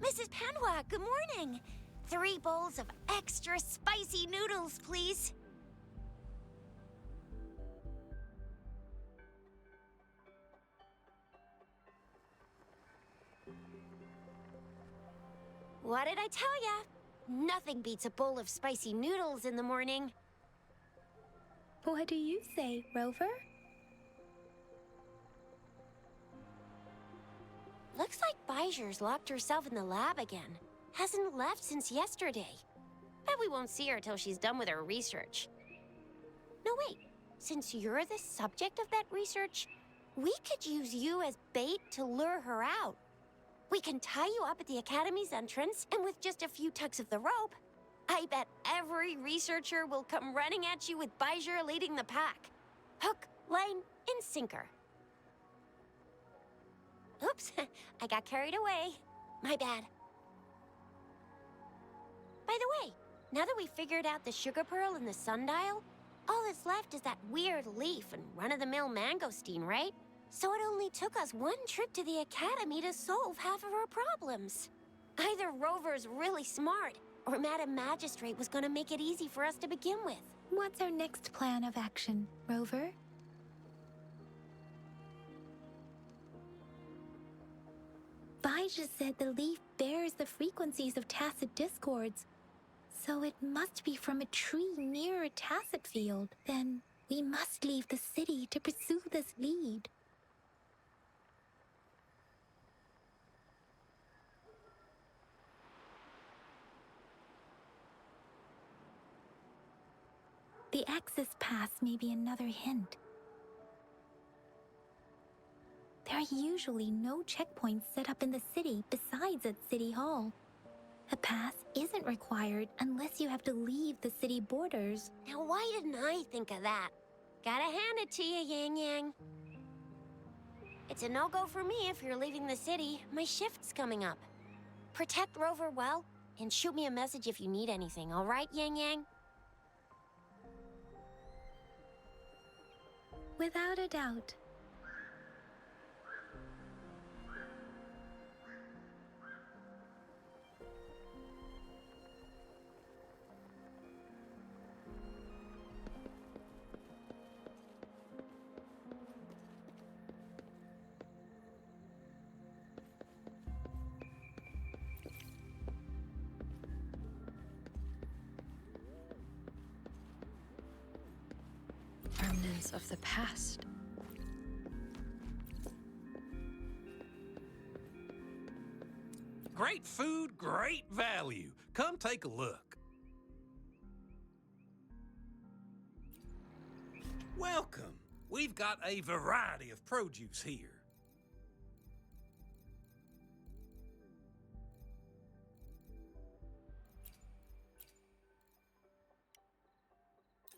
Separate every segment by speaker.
Speaker 1: Mrs. Panhua, good morning. 3 bowls of extra spicy noodles, please. What did I tell ya? Nothing beats a bowl of spicy noodles in the morning.
Speaker 2: What do you say, Rover?
Speaker 1: Looks like Bijou's locked herself in the lab again. Hasn't left since yesterday. Bet we won't see her till she's done with her research. No, wait. Since you're the subject of that research, we could use you as bait to lure her out. We can tie you up at the Academy's entrance, and with just a few tugs of the rope, I bet every researcher will come running at you with Bijou leading the pack. Hook, line, and sinker. Oops, I got carried away. My bad. By the way, now that we figured out the sugar pearl and the sundial, all that's left is that weird leaf and run-of-the-mill mangosteen, right? So it only took us 1 trip to the Academy to solve half of our problems. Either Rover's really smart, or Madam Magistrate was gonna make it easy for us to begin with.
Speaker 2: What's our next plan of action, Rover? Bijou said the leaf bears the frequencies of tacit discords, so it must be from a tree near a tacit field. Then we must leave the city to pursue this lead. The access pass may be another hint. There are usually no checkpoints set up in the city besides at City Hall. A pass isn't required unless you have to leave the city borders.
Speaker 1: Now why didn't I think of that? Gotta hand it to you, Yang Yang. It's a no-go for me if you're leaving the city. My shift's coming up. Protect Rover well, and shoot me a message if you need anything, all right, Yang Yang?
Speaker 2: Without a doubt.
Speaker 3: Remnants of the past.
Speaker 4: Great food, great value. Come take a look. Welcome. We've got a variety of produce here.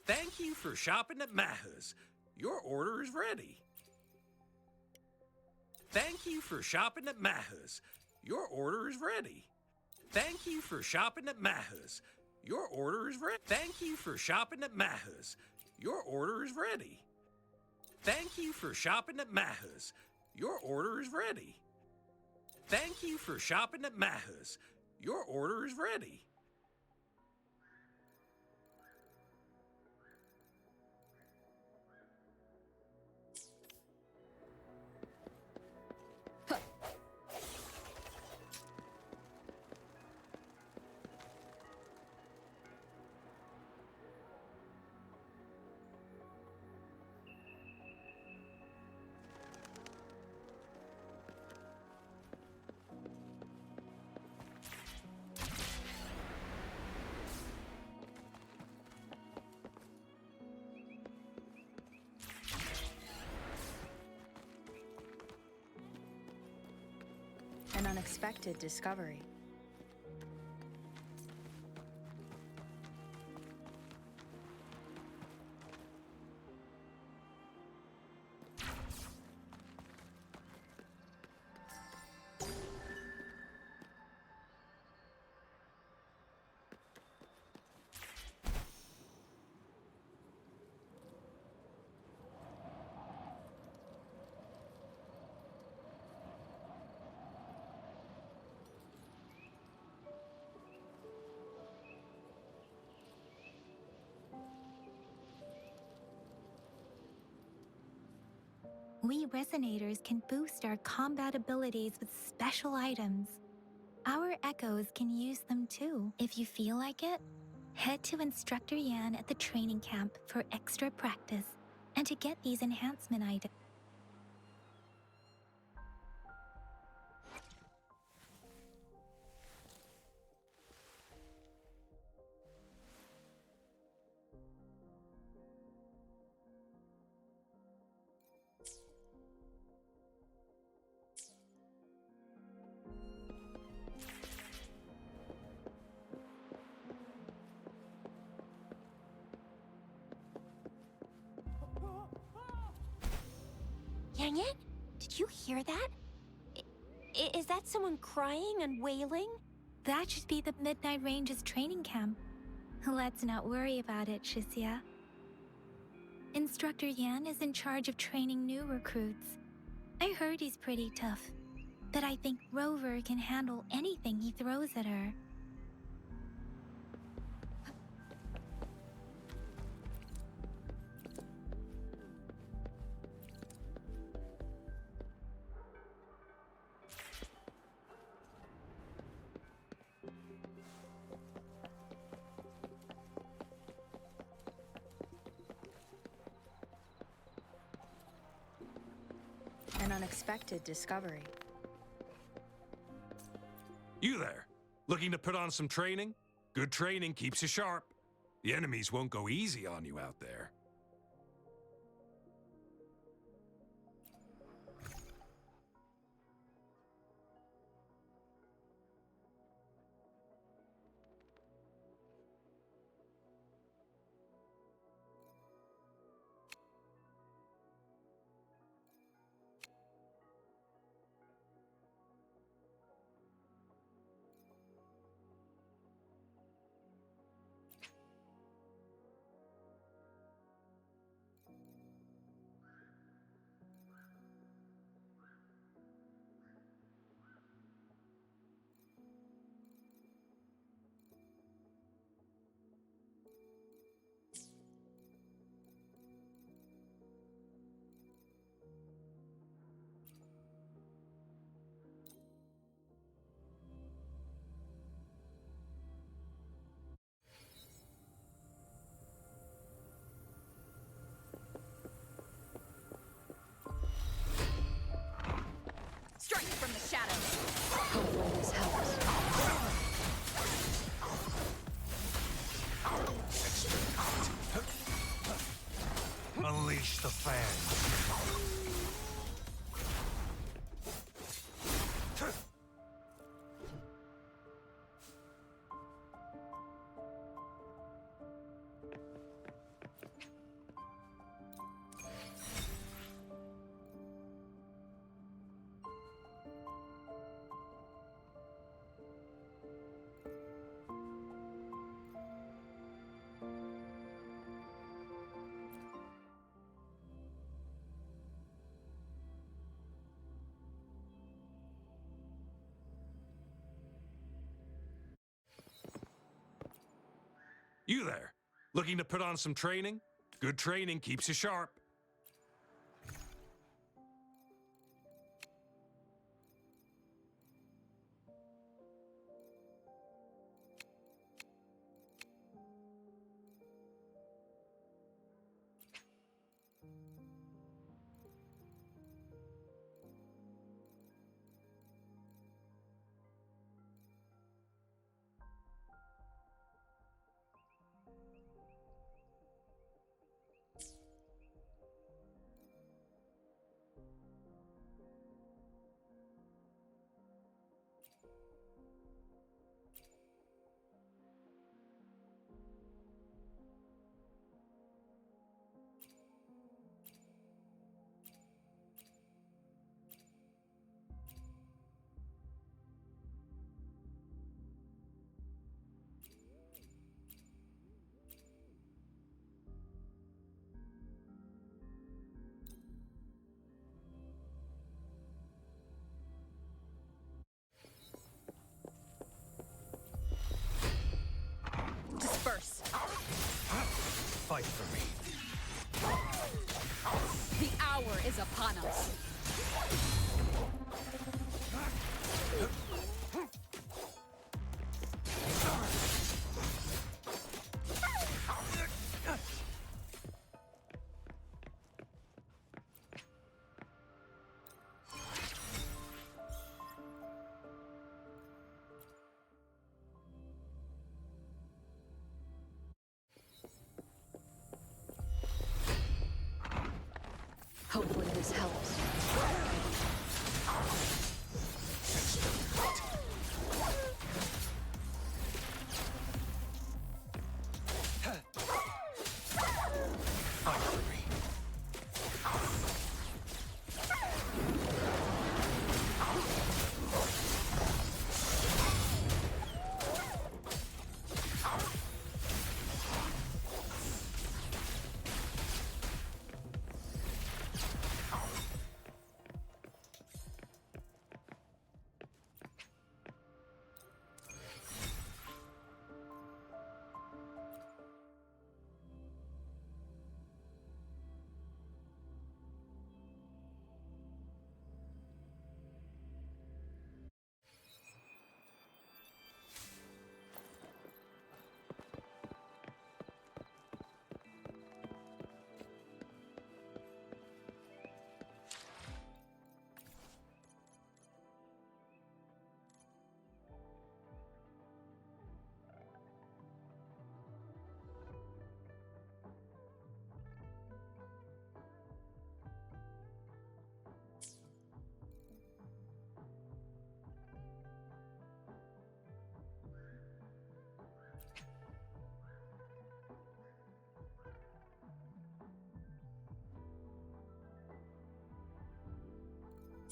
Speaker 4: Thank you for shopping at Maha's. Your order is ready. Thank you for shopping at Maha's. Your order is ready. Thank you for shopping at Maha's. Your order is ready. Thank you for shopping at Maha's. Your order is ready. Thank you for shopping at Maha's. Your order is ready. Thank you for shopping at Maha's. Your order is ready.
Speaker 3: An unexpected discovery.
Speaker 2: We resonators can boost our combat abilities with special items. Our echoes can use them too. If you feel like it, head to Instructor Yan at the training camp for extra practice and to get these enhancement items.
Speaker 1: Yang Yan, did you hear that? Is that someone crying and wailing?
Speaker 2: That should be the Midnight Ranges training camp. Let's not worry about it, Shisia. Instructor Yan is in charge of training new recruits. I heard he's pretty tough, but I think Rover can handle anything he throws at her.
Speaker 3: An unexpected discovery.
Speaker 4: You there, looking to put on some training? Good training keeps you sharp. The enemies won't go easy on you out there.
Speaker 3: Strike from the shadows. Hopefully this helps.
Speaker 5: Unleash the fans.
Speaker 4: You there, looking to put on some training? Good training keeps you sharp.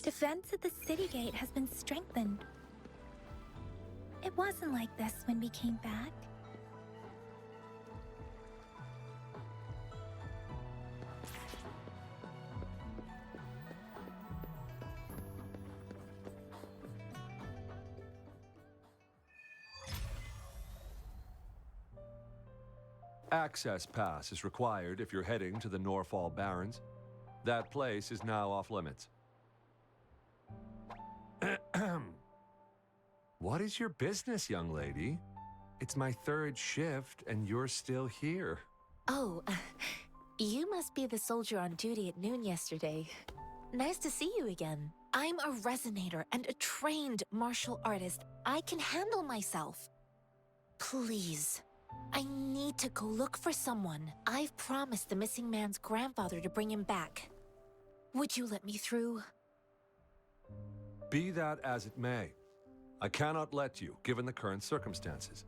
Speaker 2: Defense at the city gate has been strengthened. It wasn't like this when we came back.
Speaker 6: Access pass is required if you're heading to the Norfall Barrens. That place is now off limits. What is your business, young lady? It's my third shift, and you're still here.
Speaker 7: Oh, you must be the soldier on duty at noon yesterday. Nice to see you again. I'm a resonator and a trained martial artist. I can handle myself. Please, I need to go look for someone. I've promised the missing man's grandfather to bring him back. Would you let me through?
Speaker 6: Be that as it may, I cannot let you, given the current circumstances.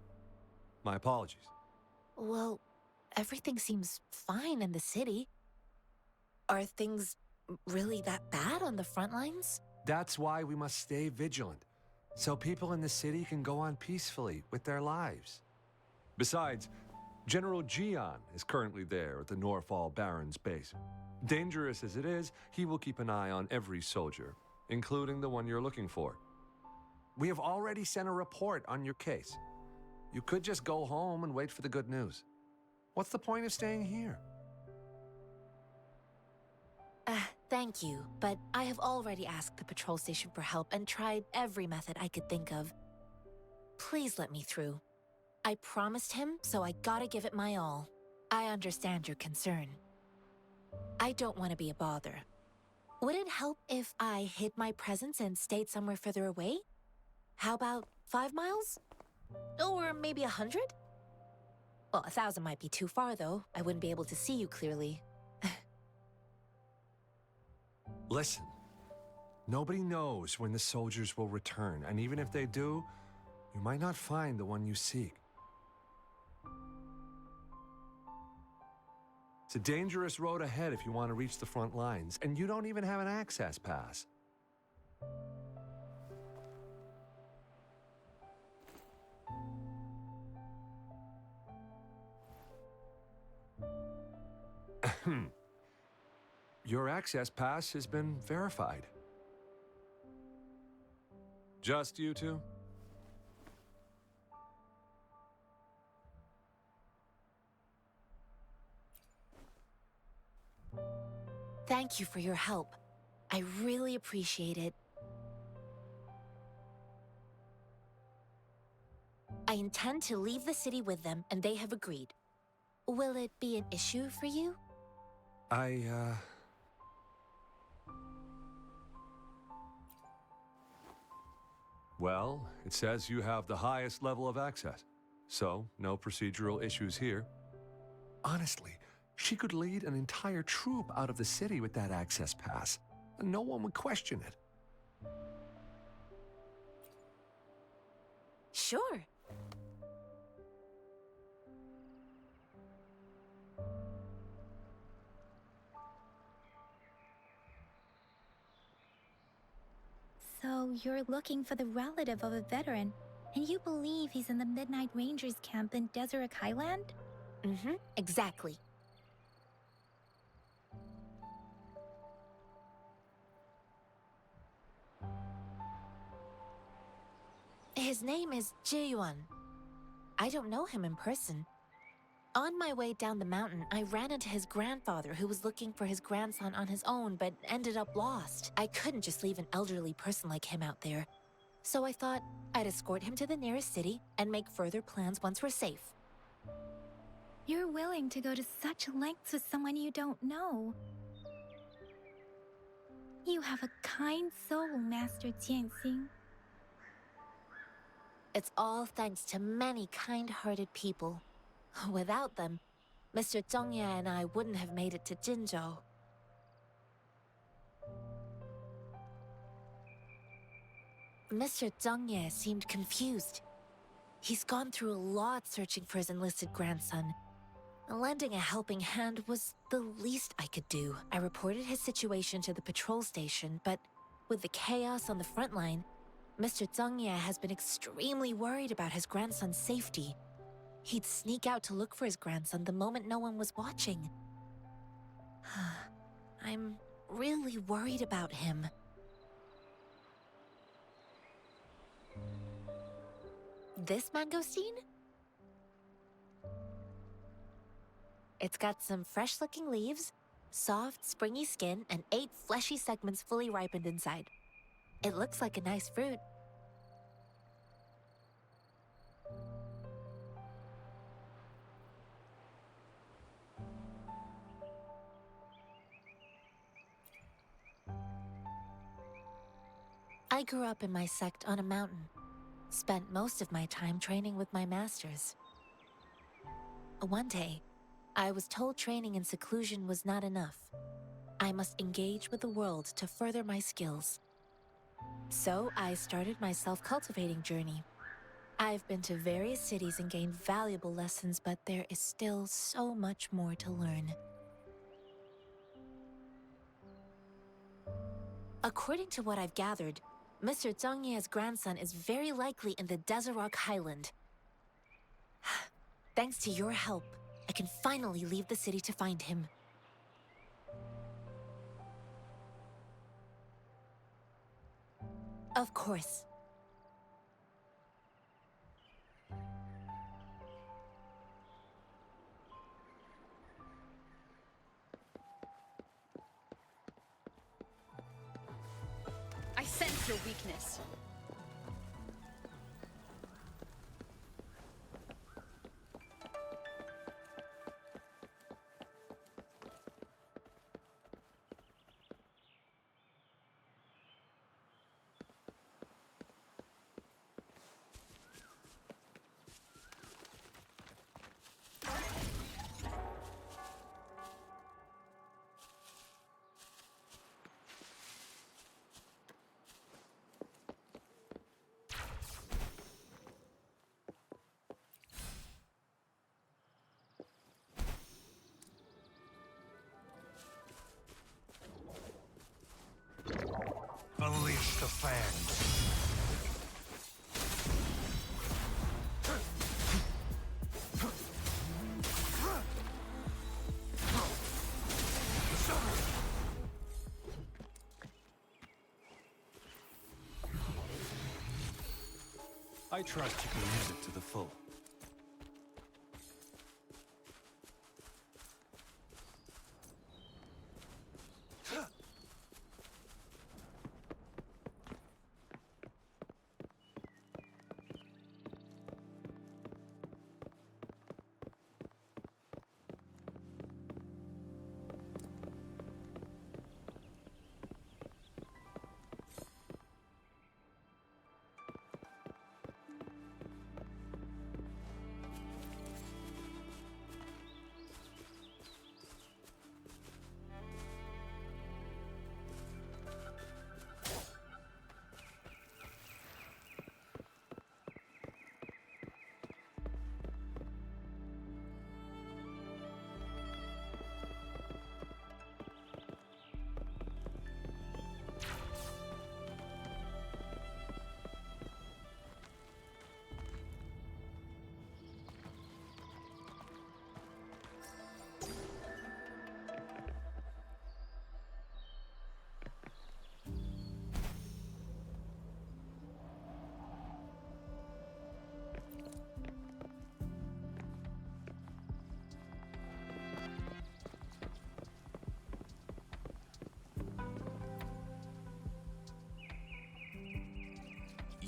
Speaker 6: My apologies.
Speaker 7: Well, everything seems fine in the city. Are things really that bad on the front lines?
Speaker 6: That's why we must stay vigilant, so people in the city can go on peacefully with their lives. Besides, General Jian is currently there at the Norfall Barrens base. Dangerous as it is, he will keep an eye on every soldier, including the one you're looking for. We have already sent a report on your case. You could just go home and wait for the good news. What's the point of staying here?
Speaker 7: Thank you, but I have already asked the patrol station for help and tried every method I could think of. Please let me through. I promised him, so I gotta give it my all. I understand your concern. I don't want to be a bother. Would it help if I hid my presence and stayed somewhere further away? How about 5 miles? Or maybe 100? Well, 1,000 might be too far, though. I wouldn't be able to see you clearly.
Speaker 6: Listen, nobody knows when the soldiers will return, and even if they do, you might not find the one you seek. It's a dangerous road ahead if you want to reach the front lines, and you don't even have an access pass. Your access pass has been verified. Just you two?
Speaker 7: Thank you for your help. I really appreciate it. I intend to leave the city with them, and they have agreed. Will it be an issue for you?
Speaker 6: Well, it says you have the highest level of access, so no procedural issues here. Honestly, she could lead an entire troop out of the city with that access pass, and no one would question it.
Speaker 7: Sure.
Speaker 2: So you're looking for the relative of a veteran, and you believe he's in the Midnight Rangers camp in Deseret Highland?
Speaker 7: Exactly. His name is Jiyuan. I don't know him in person. On my way down the mountain, I ran into his grandfather who was looking for his grandson on his own but ended up lost. I couldn't just leave an elderly person like him out there. So I thought I'd escort him to the nearest city and make further plans once we're safe.
Speaker 2: You're willing to go to such lengths with someone you don't know. You have a kind soul, Master Jianxing.
Speaker 7: It's all thanks to many kind-hearted people. Without them, Mr. Zhongye and I wouldn't have made it to Jinzhou. Mr. Zhongye seemed confused. He's gone through a lot searching for his enlisted grandson. Lending a helping hand was the least I could do. I reported his situation to the patrol station, but With the chaos on the front line, Mr. Zhengye has been extremely worried about his grandson's safety. He'd sneak out to look for his grandson the moment no one was watching. I'm really worried about him. This mangosteen? It's got some fresh-looking leaves, soft, springy skin, and 8 fleshy segments fully ripened inside. It looks like a nice fruit. I grew up in my sect on a mountain. Spent most of my time training with my masters. One day, I was told training in seclusion was not enough. I must engage with the world to further my skills. So I started my self-cultivating journey. I've been to various cities and gained valuable lessons, but there is still so much more to learn. According to what I've gathered, Mr. Zhengye's grandson is very likely in the Desert Highland. Thanks to your help, I can finally leave the city to find him. Of course.
Speaker 3: I sense your weakness.
Speaker 5: Unleash the fangs.
Speaker 6: I trust you can use it to the full.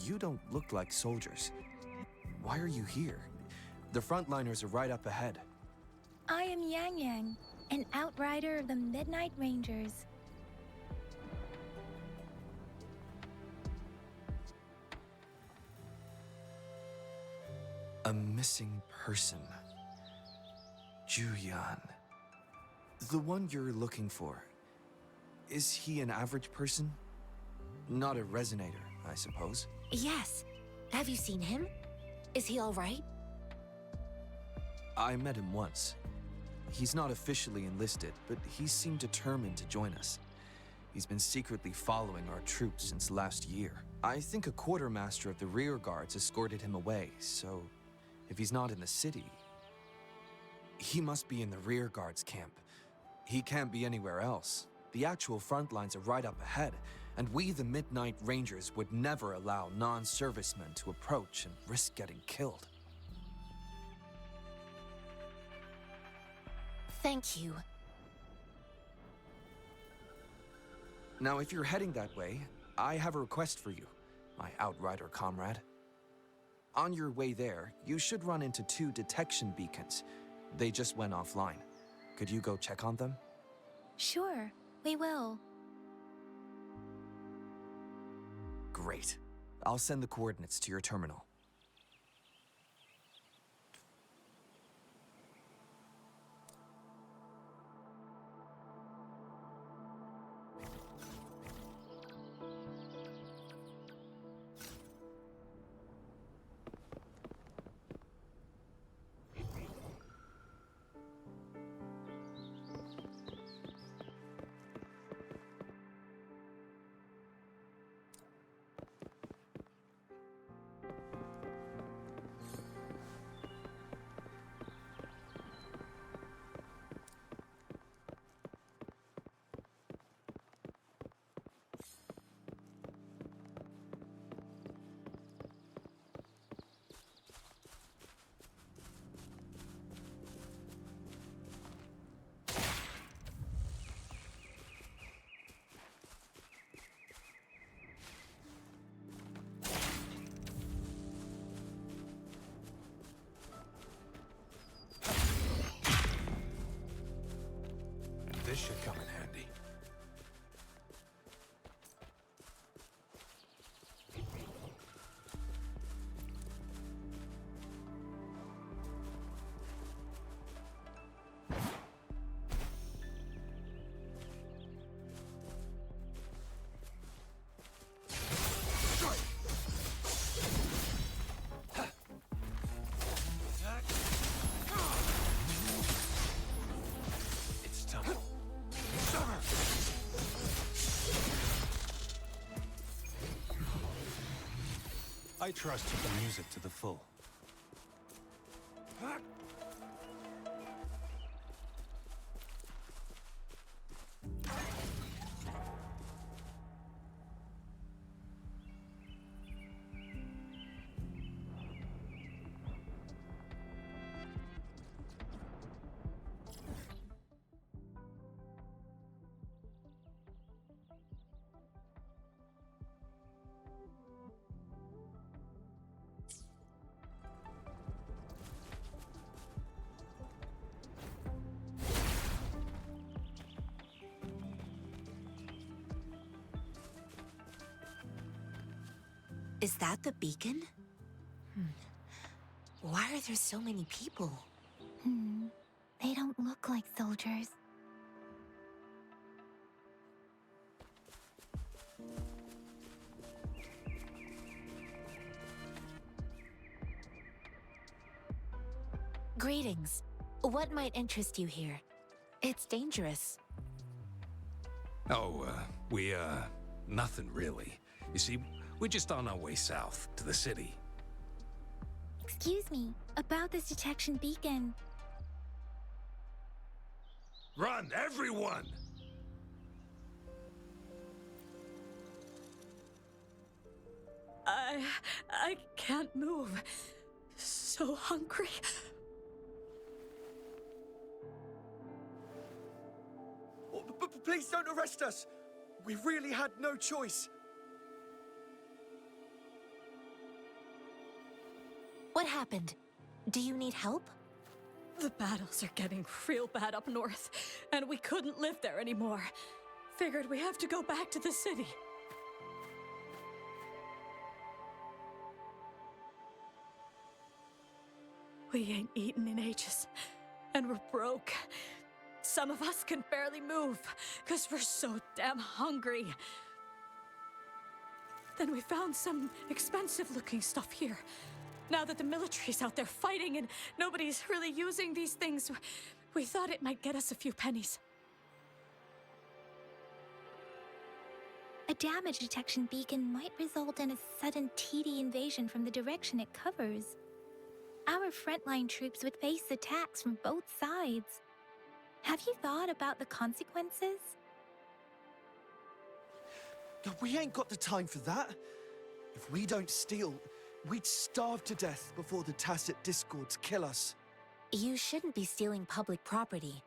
Speaker 8: You don't look like soldiers. Why are you here? The frontliners are right up ahead.
Speaker 2: I am Yang Yang, an outrider of the Midnight Rangers.
Speaker 8: A missing person. Juyan. The one you're looking for. Is he an average person? Not a resonator, I suppose.
Speaker 7: Yes. Have you seen him? Is he all right?
Speaker 8: I met him once. He's not officially enlisted, but he seemed determined to join us. He's been secretly following our troops since last year. I think a quartermaster of the rear guards escorted him away, so if he's not in the city, he must be in the rear guards camp. He can't be anywhere else. The actual front lines are right up ahead, and we, the Midnight Rangers, would never allow non-servicemen to approach and risk getting killed.
Speaker 7: Thank you.
Speaker 8: Now, if you're heading that way, I have a request for you, my outrider comrade. On your way there, you should run into 2 detection beacons. They just went offline. Could you go check on them?
Speaker 2: Sure, we will.
Speaker 8: Great. I'll send the coordinates to your terminal.
Speaker 5: This should come in handy. I trust you can use it to the full.
Speaker 7: Is that the beacon? Why are there so many people?
Speaker 2: They don't look like soldiers.
Speaker 7: Greetings. What might interest you here? It's dangerous.
Speaker 4: Oh, nothing really. You see, we're just on our way south to the city.
Speaker 2: Excuse me, about this detection beacon.
Speaker 4: Run, everyone!
Speaker 3: I can't move. So hungry.
Speaker 8: Please don't arrest us! We really had no choice.
Speaker 7: What happened? Do you need help?
Speaker 3: The battles are getting real bad up north, and we couldn't live there anymore. Figured we have to go back to the city. We ain't eaten in ages, and we're broke. Some of us can barely move, because we're so damn hungry. Then we found some expensive-looking stuff here. Now that the military's out there fighting and nobody's really using these things, we thought it might get us a few pennies.
Speaker 2: A damage detection beacon might result in a sudden TD invasion from the direction it covers. Our frontline troops would face attacks from both sides. Have you thought about the consequences?
Speaker 9: We ain't got the time for that. If we don't steal, we'd starve to death before the tacit discords kill us.
Speaker 7: You shouldn't be stealing public property.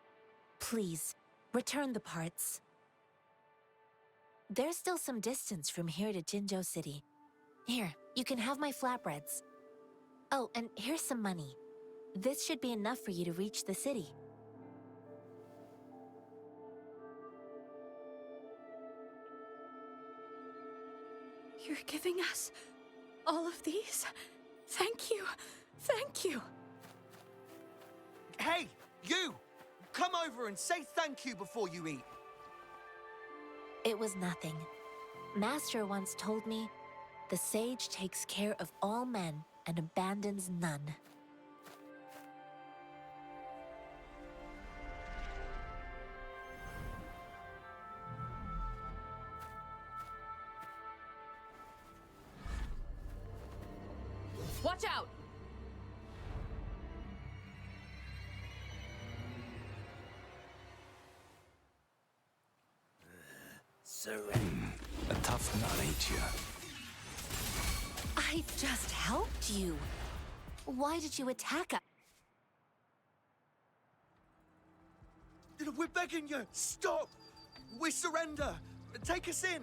Speaker 7: Please, return the parts. There's still some distance from here to Jinzhou City. Here, you can have my flatbreads. Oh, and here's some money. This should be enough for you to reach the city.
Speaker 3: You're giving us all of these? Thank you. Thank you.
Speaker 9: Hey, you! Come over and say thank you before you eat.
Speaker 7: It was nothing. Master once told me, the sage takes care of all men and abandons none.
Speaker 3: Watch out!
Speaker 5: A tough nut, ain't you?
Speaker 7: I just helped you. Why did you attack us?
Speaker 9: We're begging you, stop! We surrender! Take us in!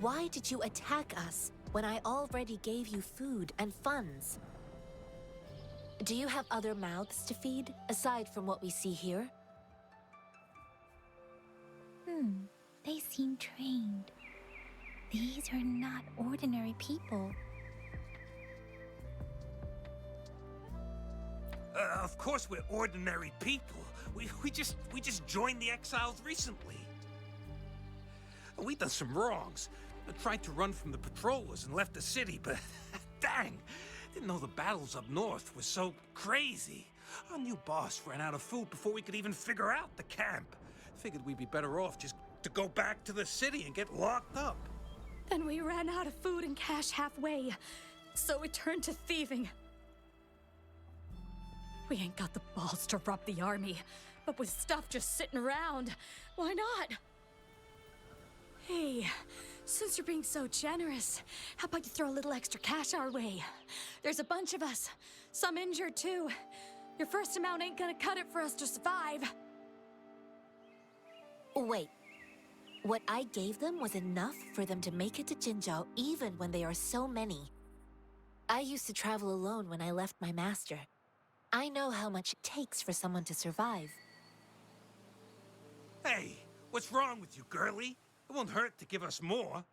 Speaker 7: Why did you attack us when I already gave you food and funds? Do you have other mouths to feed, aside from what we see here?
Speaker 2: They seem trained. These are not ordinary people.
Speaker 4: Of course we're ordinary people. We just joined the exiles recently. We done some wrongs. I tried to run from the patrollers and left the city, but dang, didn't know the battles up north were so crazy. Our new boss ran out of food before we could even figure out the camp. Figured we'd be better off just to go back to the city and get locked up.
Speaker 3: Then we ran out of food and cash halfway, so we turned to thieving. We ain't got the balls to rob the army, but with stuff just sitting around, why not? Hey, since you're being so generous, how about you throw a little extra cash our way? There's a bunch of us, some injured too. Your first amount ain't gonna cut it for us to survive.
Speaker 7: Wait. What I gave them was enough for them to make it to Jinzhou even when they are so many. I used to travel alone when I left my master. I know how much it takes for someone to survive.
Speaker 4: Hey, what's wrong with you, girlie? It won't hurt to give us more.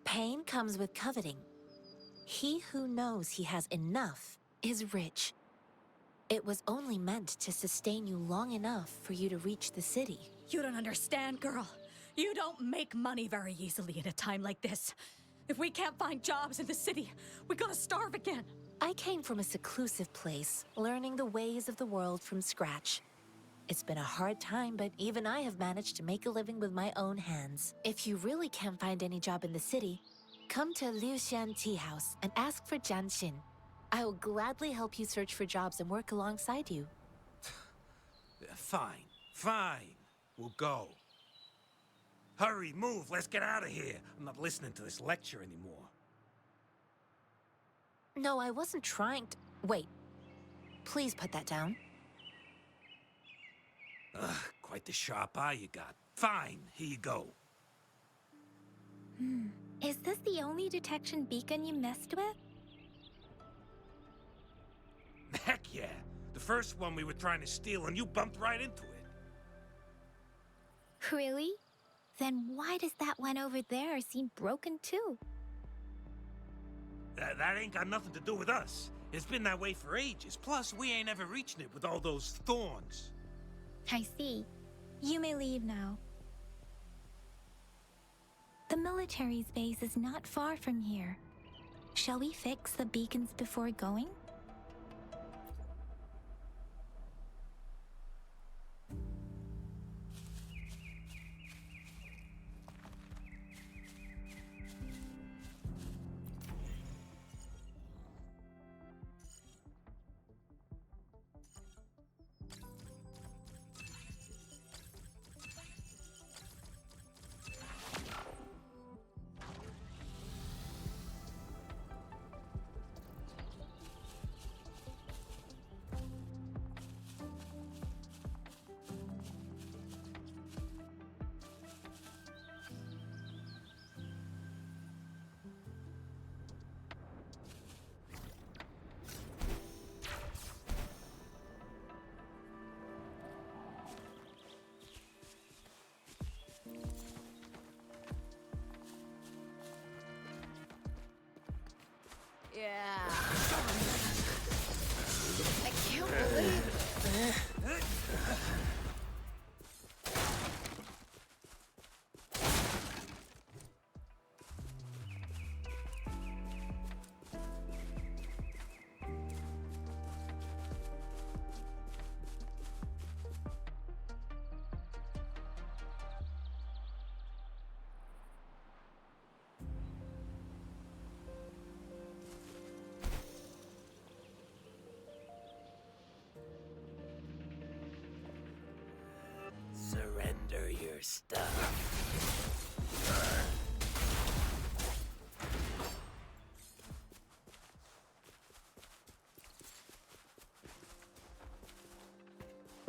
Speaker 7: Pain comes with coveting. He who knows he has enough is rich. It was only meant to sustain you long enough for you to reach the city.
Speaker 3: You don't understand, girl. You don't make money very easily in a time like this. If we can't find jobs in the city, we're gonna starve again.
Speaker 7: I came from a seclusive place, learning the ways of the world from scratch. It's been a hard time, but even I have managed to make a living with my own hands. If you really can't find any job in the city, come to Liu Xian Tea House and ask for Jian Xin. I will gladly help you search for jobs and work alongside you.
Speaker 4: Fine, fine. We'll go. Hurry, move, let's get out of here. I'm not listening to this lecture anymore.
Speaker 7: No, I wasn't trying to... Wait. Please put that down.
Speaker 4: Ugh, quite the sharp eye you got. Fine, here you go.
Speaker 2: Is this the only detection beacon you messed with?
Speaker 4: Heck yeah. The first one we were trying to steal and you bumped right into it.
Speaker 2: Really? Then why does that one over there seem broken too?
Speaker 4: That ain't got nothing to do with us. It's been that way for ages. Plus, we ain't ever reaching it with all those thorns.
Speaker 2: I see. You may leave now. The military's base is not far from here. Shall we fix the beacons before going?
Speaker 3: Yeah. I can't believe it.
Speaker 4: Surrender your stuff.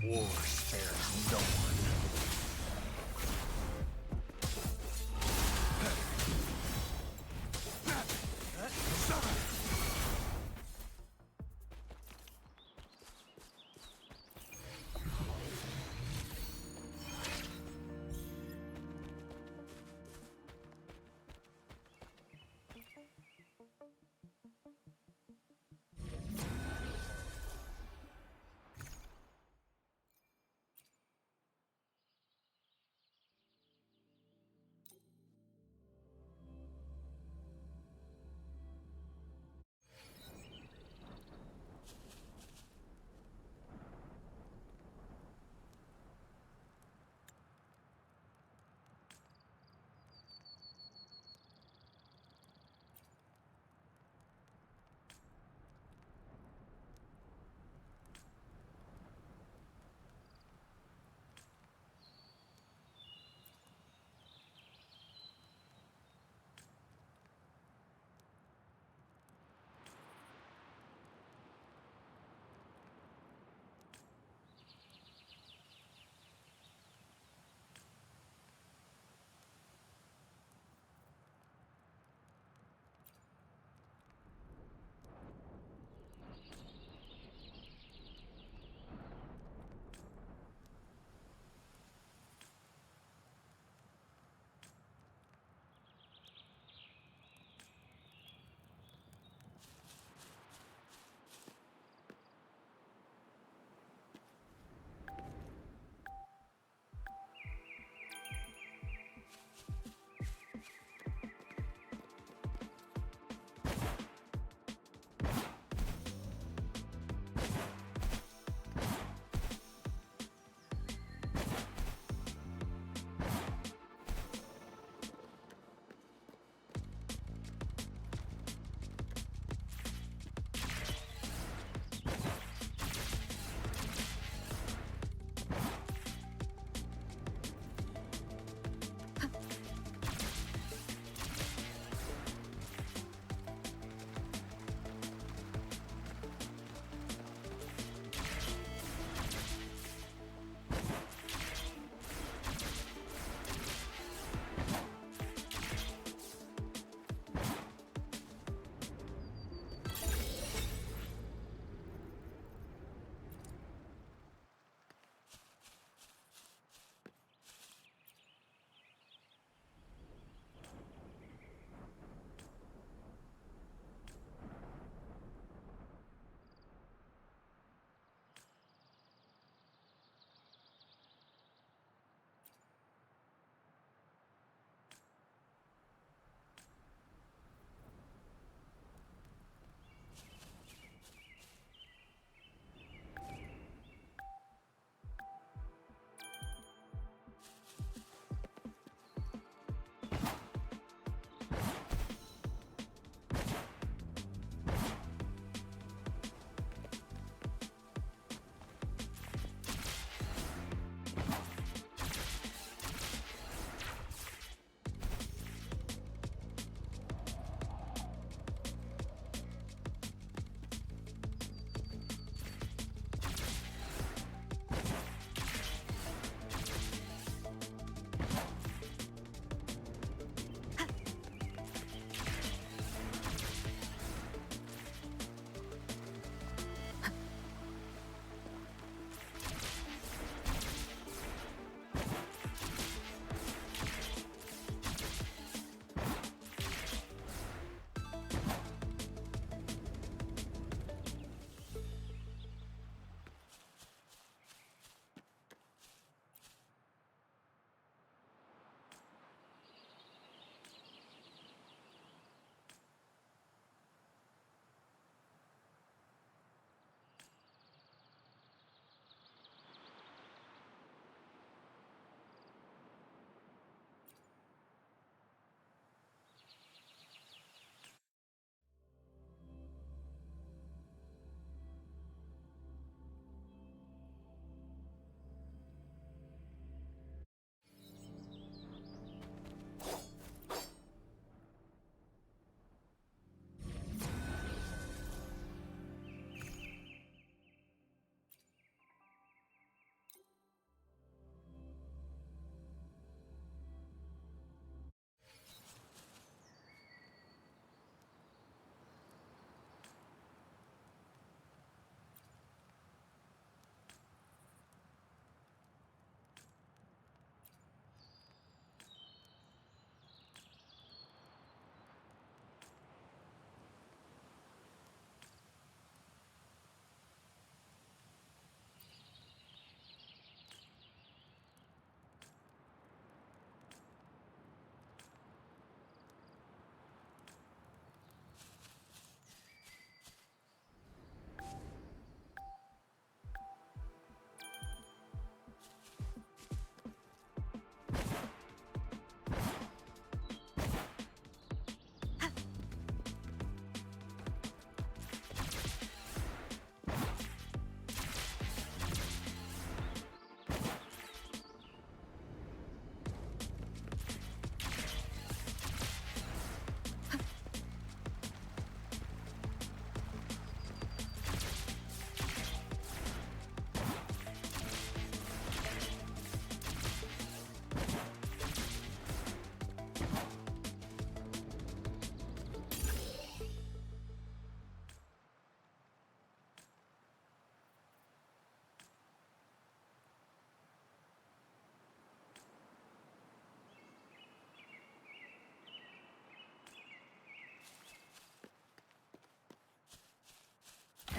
Speaker 4: War spares no one.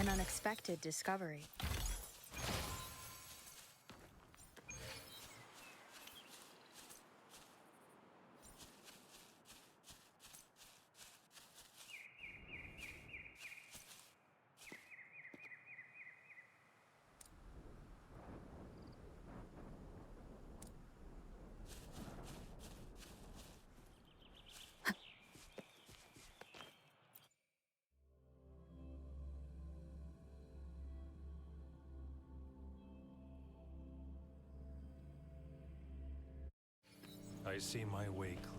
Speaker 10: An unexpected discovery.
Speaker 5: I see my way clear.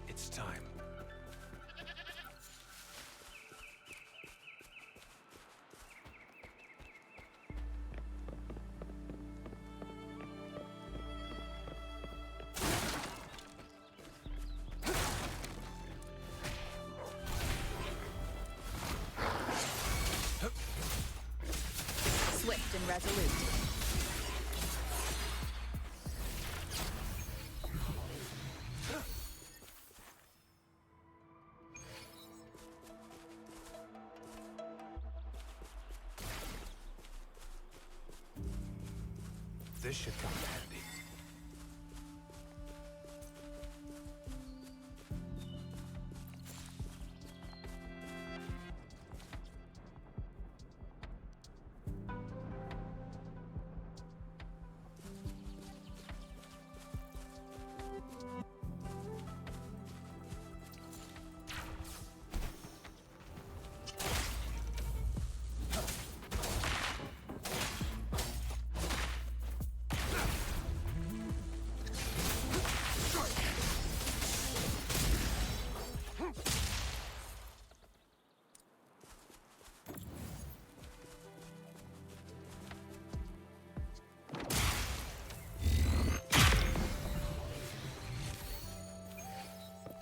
Speaker 5: It's time.
Speaker 10: Swift and resolute.
Speaker 5: This should come in handy.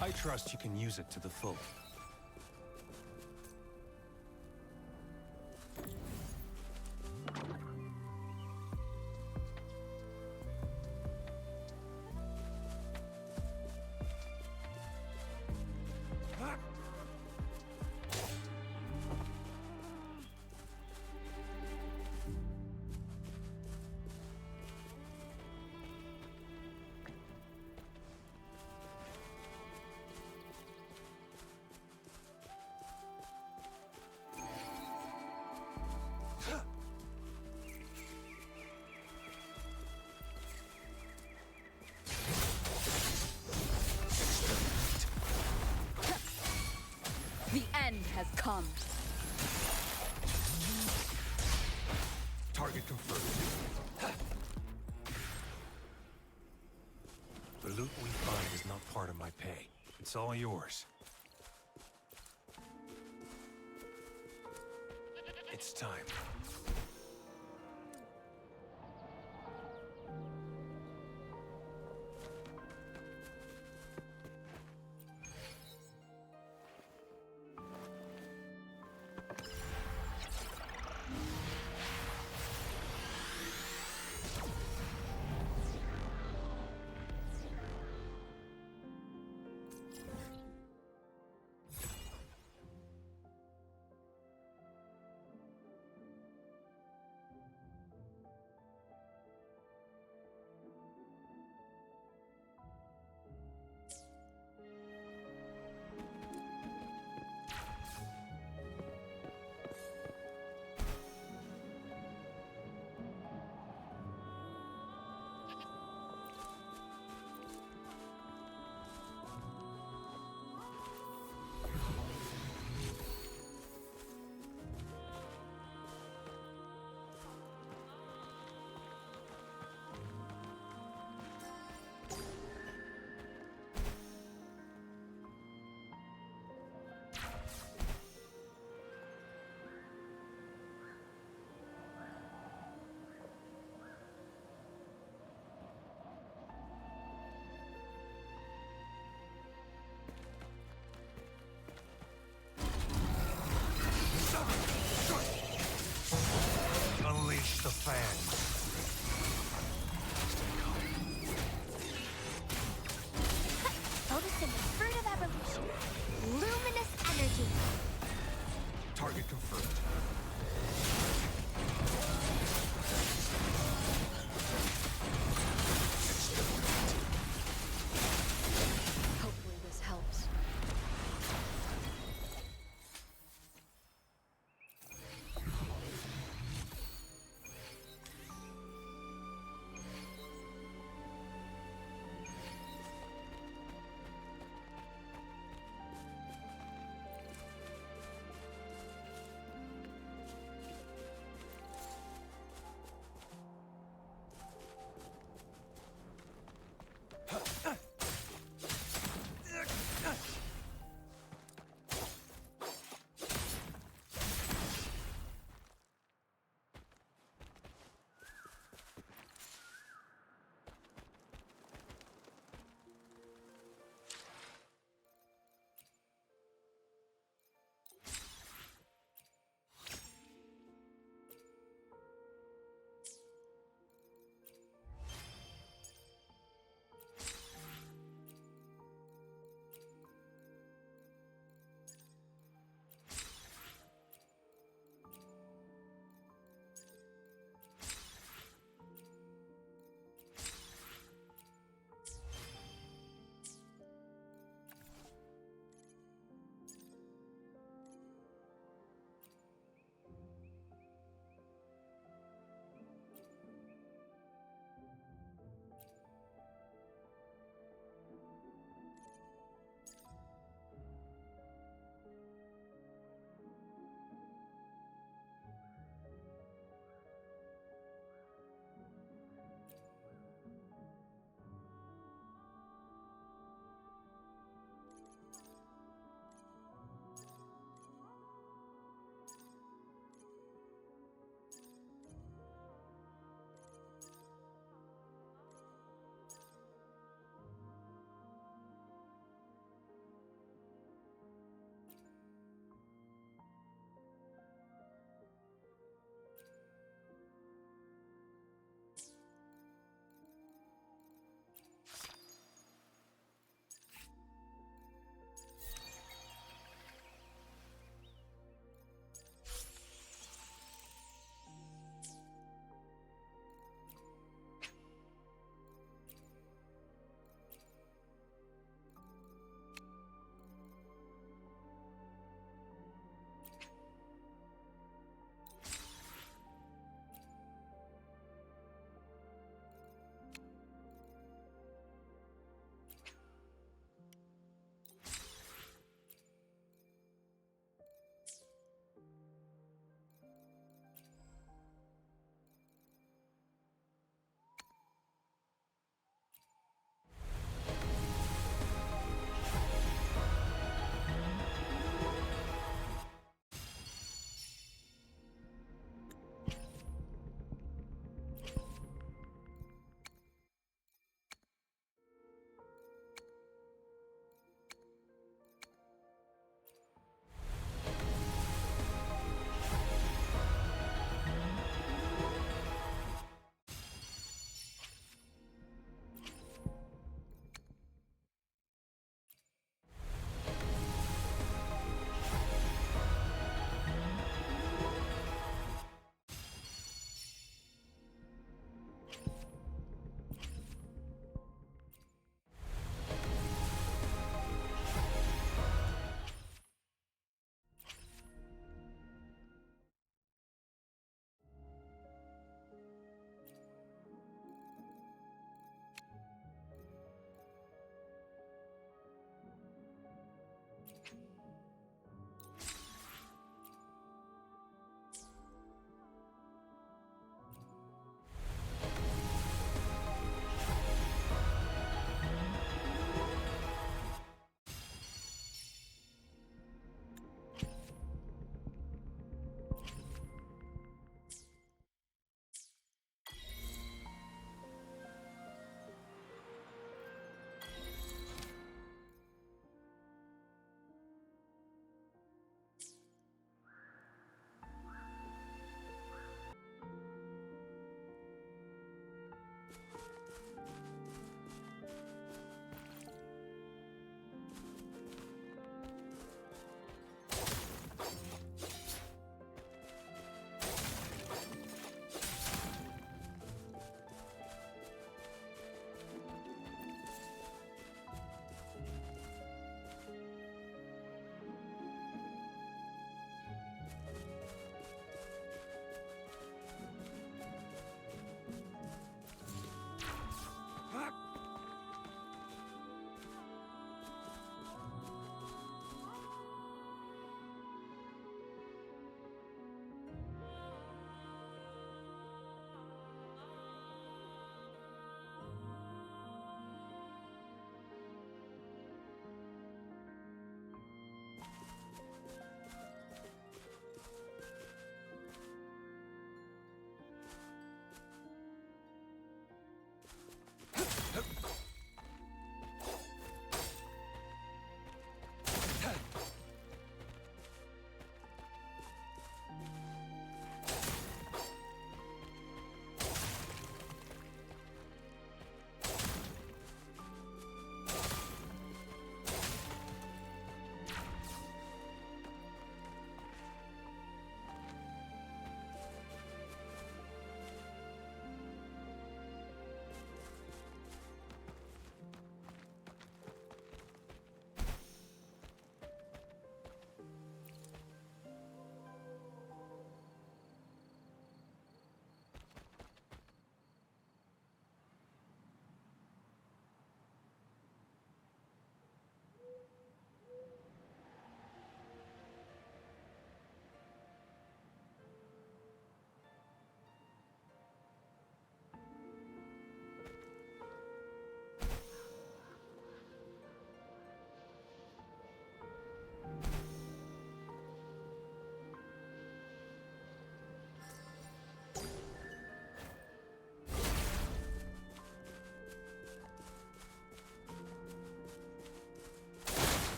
Speaker 5: I trust you can use it to the full.
Speaker 10: The end has come.
Speaker 5: Target confirmed. The loot we find is not part of my pay. It's all yours. It's time.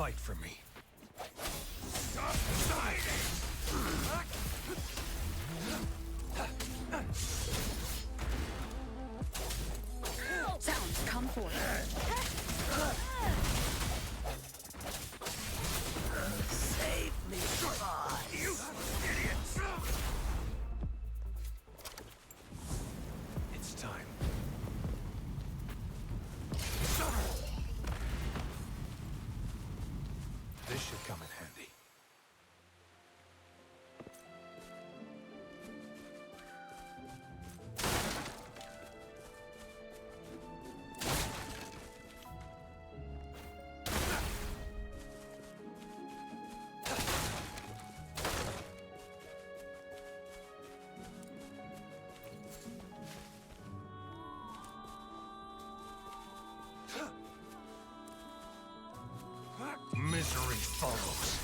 Speaker 5: fight for me.
Speaker 4: Stop fighting!
Speaker 10: Sounds, come forth.
Speaker 4: Save me, you idiots!
Speaker 5: It's time. This should come in handy.
Speaker 4: Misery follows.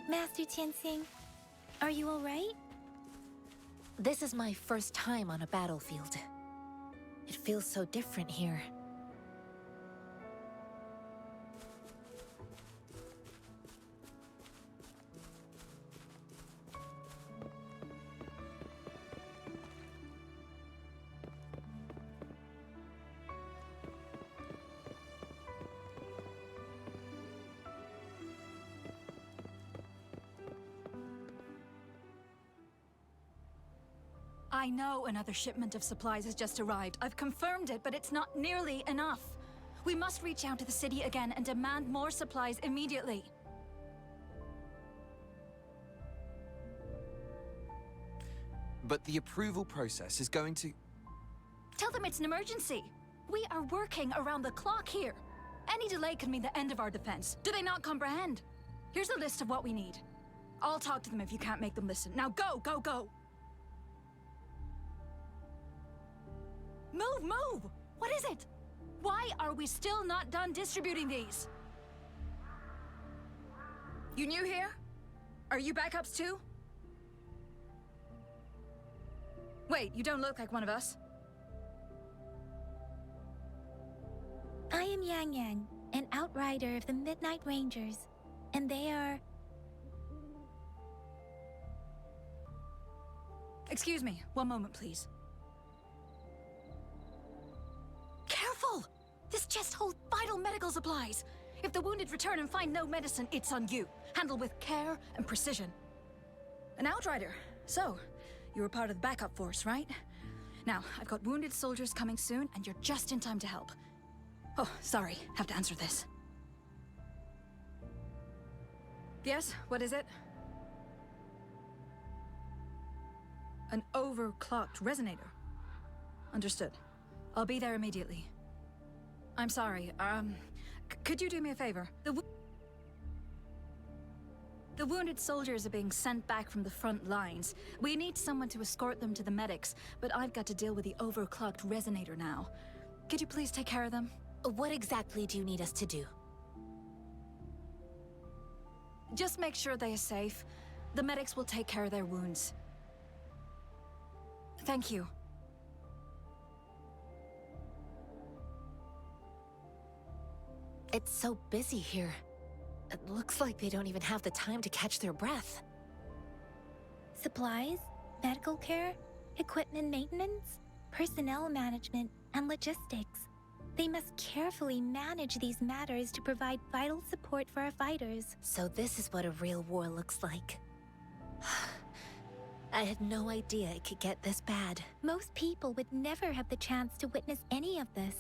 Speaker 2: Master Tianxing, are you all right?
Speaker 7: This is my first time on a battlefield. It feels so different here.
Speaker 3: I know another shipment of supplies has just arrived. I've confirmed it, but it's not nearly enough. We must reach out to the city again and demand more supplies immediately.
Speaker 8: But the approval process is going to...
Speaker 3: Tell them it's an emergency. We are working around the clock here. Any delay could mean the end of our defense. Do they not comprehend? Here's a list of what we need. I'll talk to them if you can't make them listen. Now go, go, go! Move, move! What is it? Why are we still not done distributing these? You new here? Are you backups too? Wait, you don't look like one of us.
Speaker 2: I am Yang Yang, an outrider of the Midnight Rangers, and they are...
Speaker 3: Excuse me, one moment, please. Careful! This chest holds vital medical supplies. If the wounded return and find no medicine, it's on you. Handle with care and precision. An outrider. So, you were part of the backup force, right? Now, I've got wounded soldiers coming soon, and you're just in time to help. Oh, sorry, have to answer this. Yes, what is it? An overclocked resonator. Understood. I'll be there immediately. I'm sorry, could you do me a favor? The wounded soldiers are being sent back from the front lines. We need someone to escort them to the medics, but I've got to deal with the overclocked resonator now. Could you please take care of them?
Speaker 7: What exactly do you need us to do?
Speaker 3: Just make sure they are safe. The medics will take care of their wounds. Thank you.
Speaker 7: It's so busy here. It looks like they don't even have the time to catch their breath.
Speaker 2: Supplies, medical care, equipment maintenance, personnel management, and logistics. They must carefully manage these matters to provide vital support for our fighters.
Speaker 7: So this is what a real war looks like. I had no idea it could get this bad.
Speaker 2: Most people would never have the chance to witness any of this.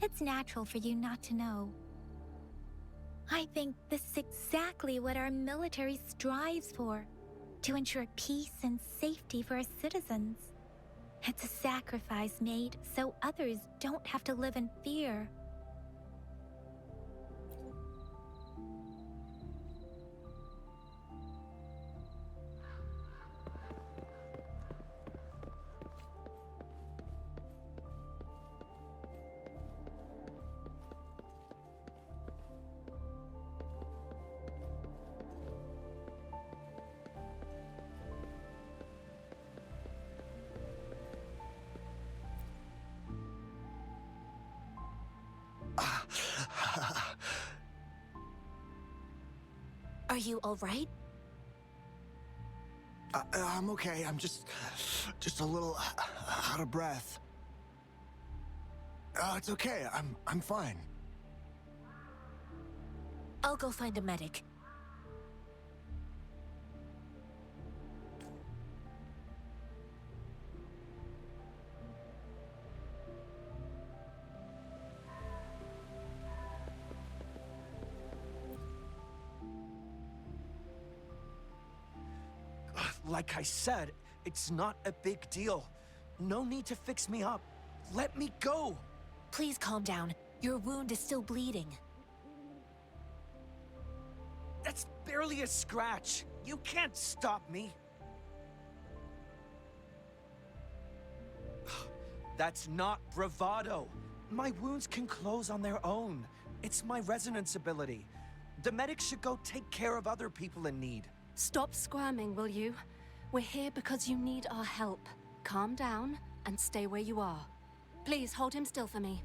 Speaker 2: It's natural for you not to know. I think this is exactly what our military strives for, to ensure peace and safety for our citizens. It's a sacrifice made so others don't have to live in fear.
Speaker 7: Are you all right?
Speaker 9: I'm okay. I'm just a little out of breath. It's okay. I'm fine.
Speaker 7: I'll go find a medic.
Speaker 9: Like I said, it's not a big deal. No need to fix me up. Let me go.
Speaker 7: Please calm down. Your wound is still bleeding.
Speaker 9: That's barely a scratch. You can't stop me. That's not bravado. My wounds can close on their own. It's my resonance ability. The medics should go take care of other people in need.
Speaker 10: Stop squirming, will you? We're here because you need our help. Calm down and stay where you are. Please hold him still for me.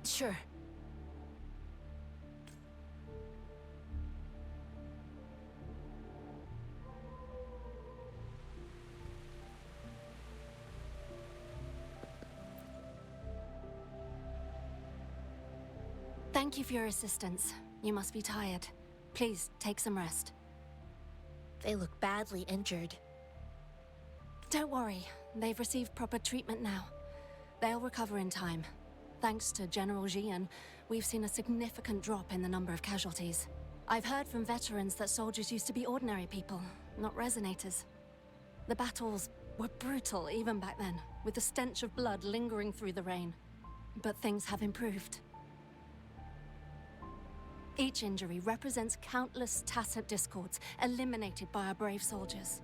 Speaker 7: Sure.
Speaker 10: Thank you for your assistance. You must be tired. Please, take some rest.
Speaker 7: They look badly injured.
Speaker 10: Don't worry. They've received proper treatment now. They'll recover in time. Thanks to General Jian, we've seen a significant drop in the number of casualties. I've heard from veterans that soldiers used to be ordinary people, not resonators. The battles were brutal even back then, with the stench of blood lingering through the rain. But things have improved. Each injury represents countless tacit discords eliminated by our brave soldiers.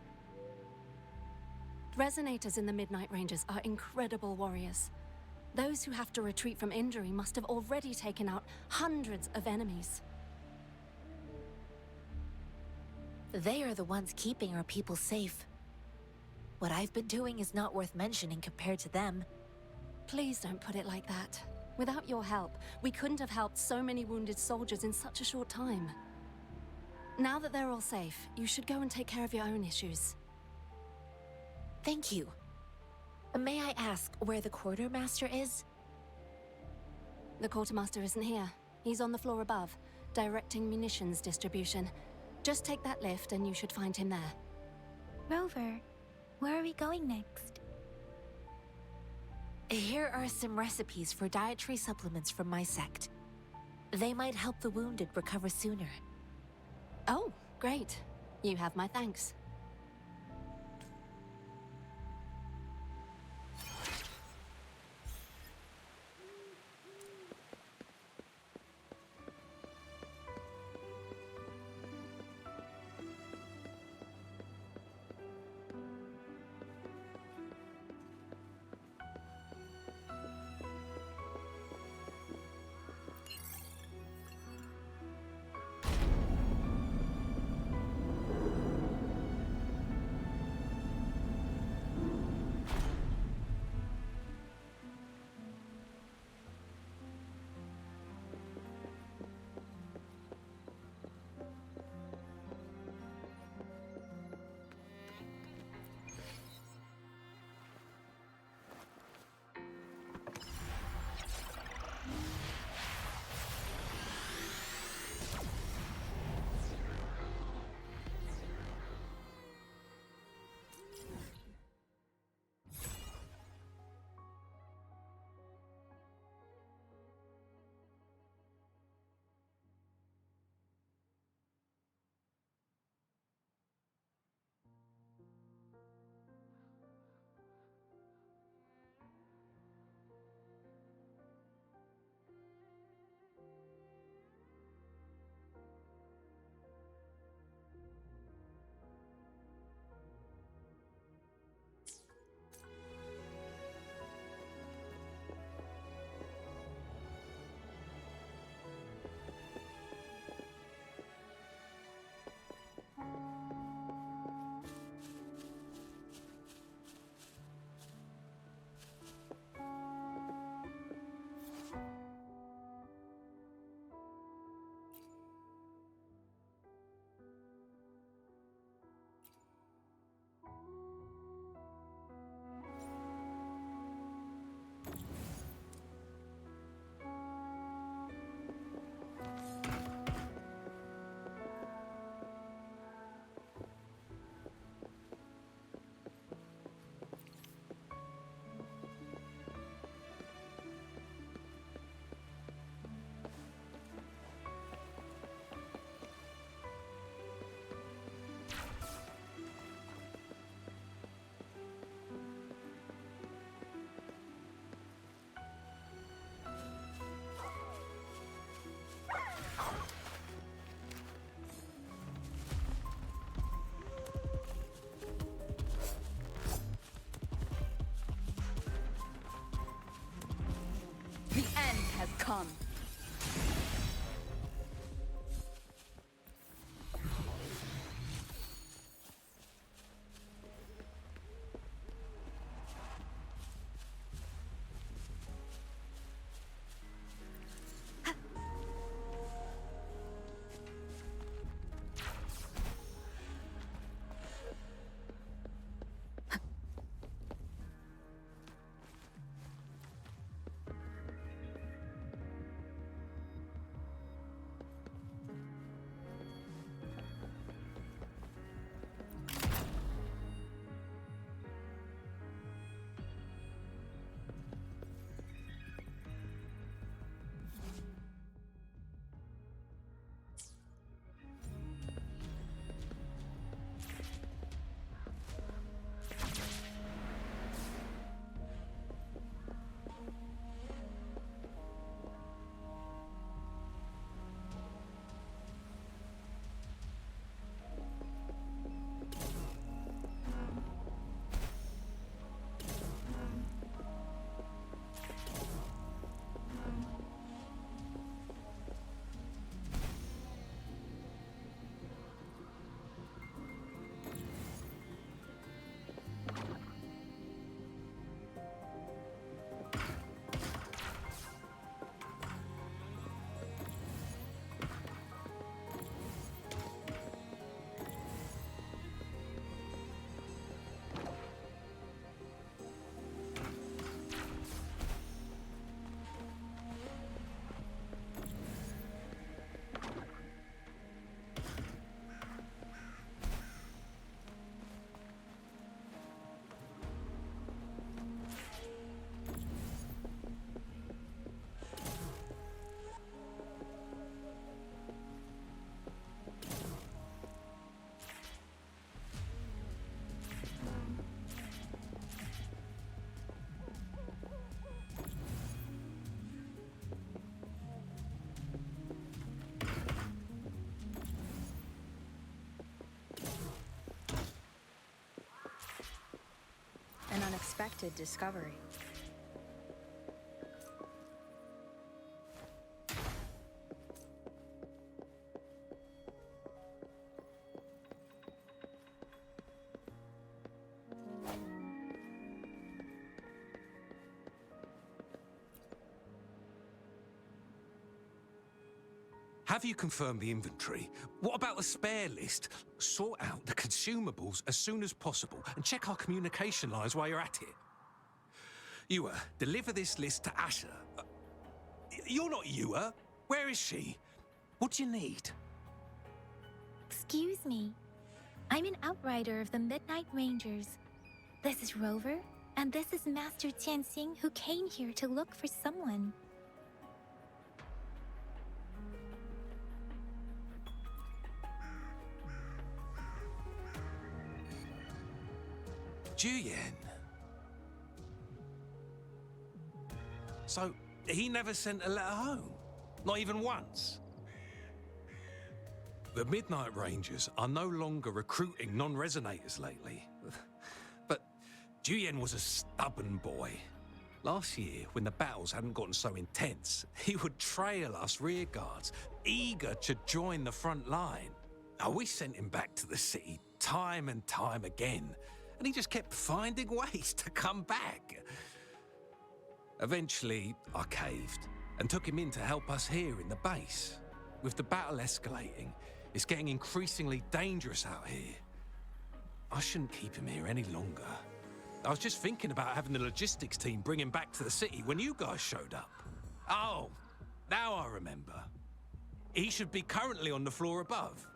Speaker 10: Resonators in the Midnight Rangers are incredible warriors. Those who have to retreat from injury must have already taken out hundreds of enemies.
Speaker 7: They are the ones keeping our people safe. What I've been doing is not worth mentioning compared to them.
Speaker 10: Please don't put it like that. Without your help, we couldn't have helped so many wounded soldiers in such a short time. Now that they're all safe, you should go and take care of your own issues.
Speaker 7: Thank you. May I ask where the quartermaster is?
Speaker 10: The quartermaster isn't here. He's on the floor above, directing munitions distribution. Just take that lift and you should find him there.
Speaker 2: Rover, Where are we going next?
Speaker 7: Here are some recipes for dietary supplements from my sect. They might help the wounded recover sooner.
Speaker 10: Oh, great. You have my thanks.
Speaker 3: The end has come.
Speaker 11: unexpected discovery.
Speaker 4: Have you confirmed the inventory? What about the spare list? Sort out the consumables as soon as possible and check our communication lines while you're at it. Ewa, deliver this list to Asher. You're not Ewa. Where is she? What do you need?
Speaker 2: Excuse me. I'm an outrider of the Midnight Rangers. This is Rover, and this is Master Tianxing, who came here to look for someone.
Speaker 4: Juyen. So, he never sent a letter home? Not even once? The Midnight Rangers are no longer recruiting non-resonators lately. But Juyen was a stubborn boy. Last year, when the battles hadn't gotten so intense, he would trail us rearguards, eager to join the front line. Now, we sent him back to the city time and time again, and he just kept finding ways to come back. Eventually, I caved and took him in to help us here in the base. With the battle escalating, it's getting increasingly dangerous out here. I shouldn't keep him here any longer. I was just thinking about having the logistics team bring him back to the city when you guys showed up. Oh, now I remember. He should be currently on the floor above.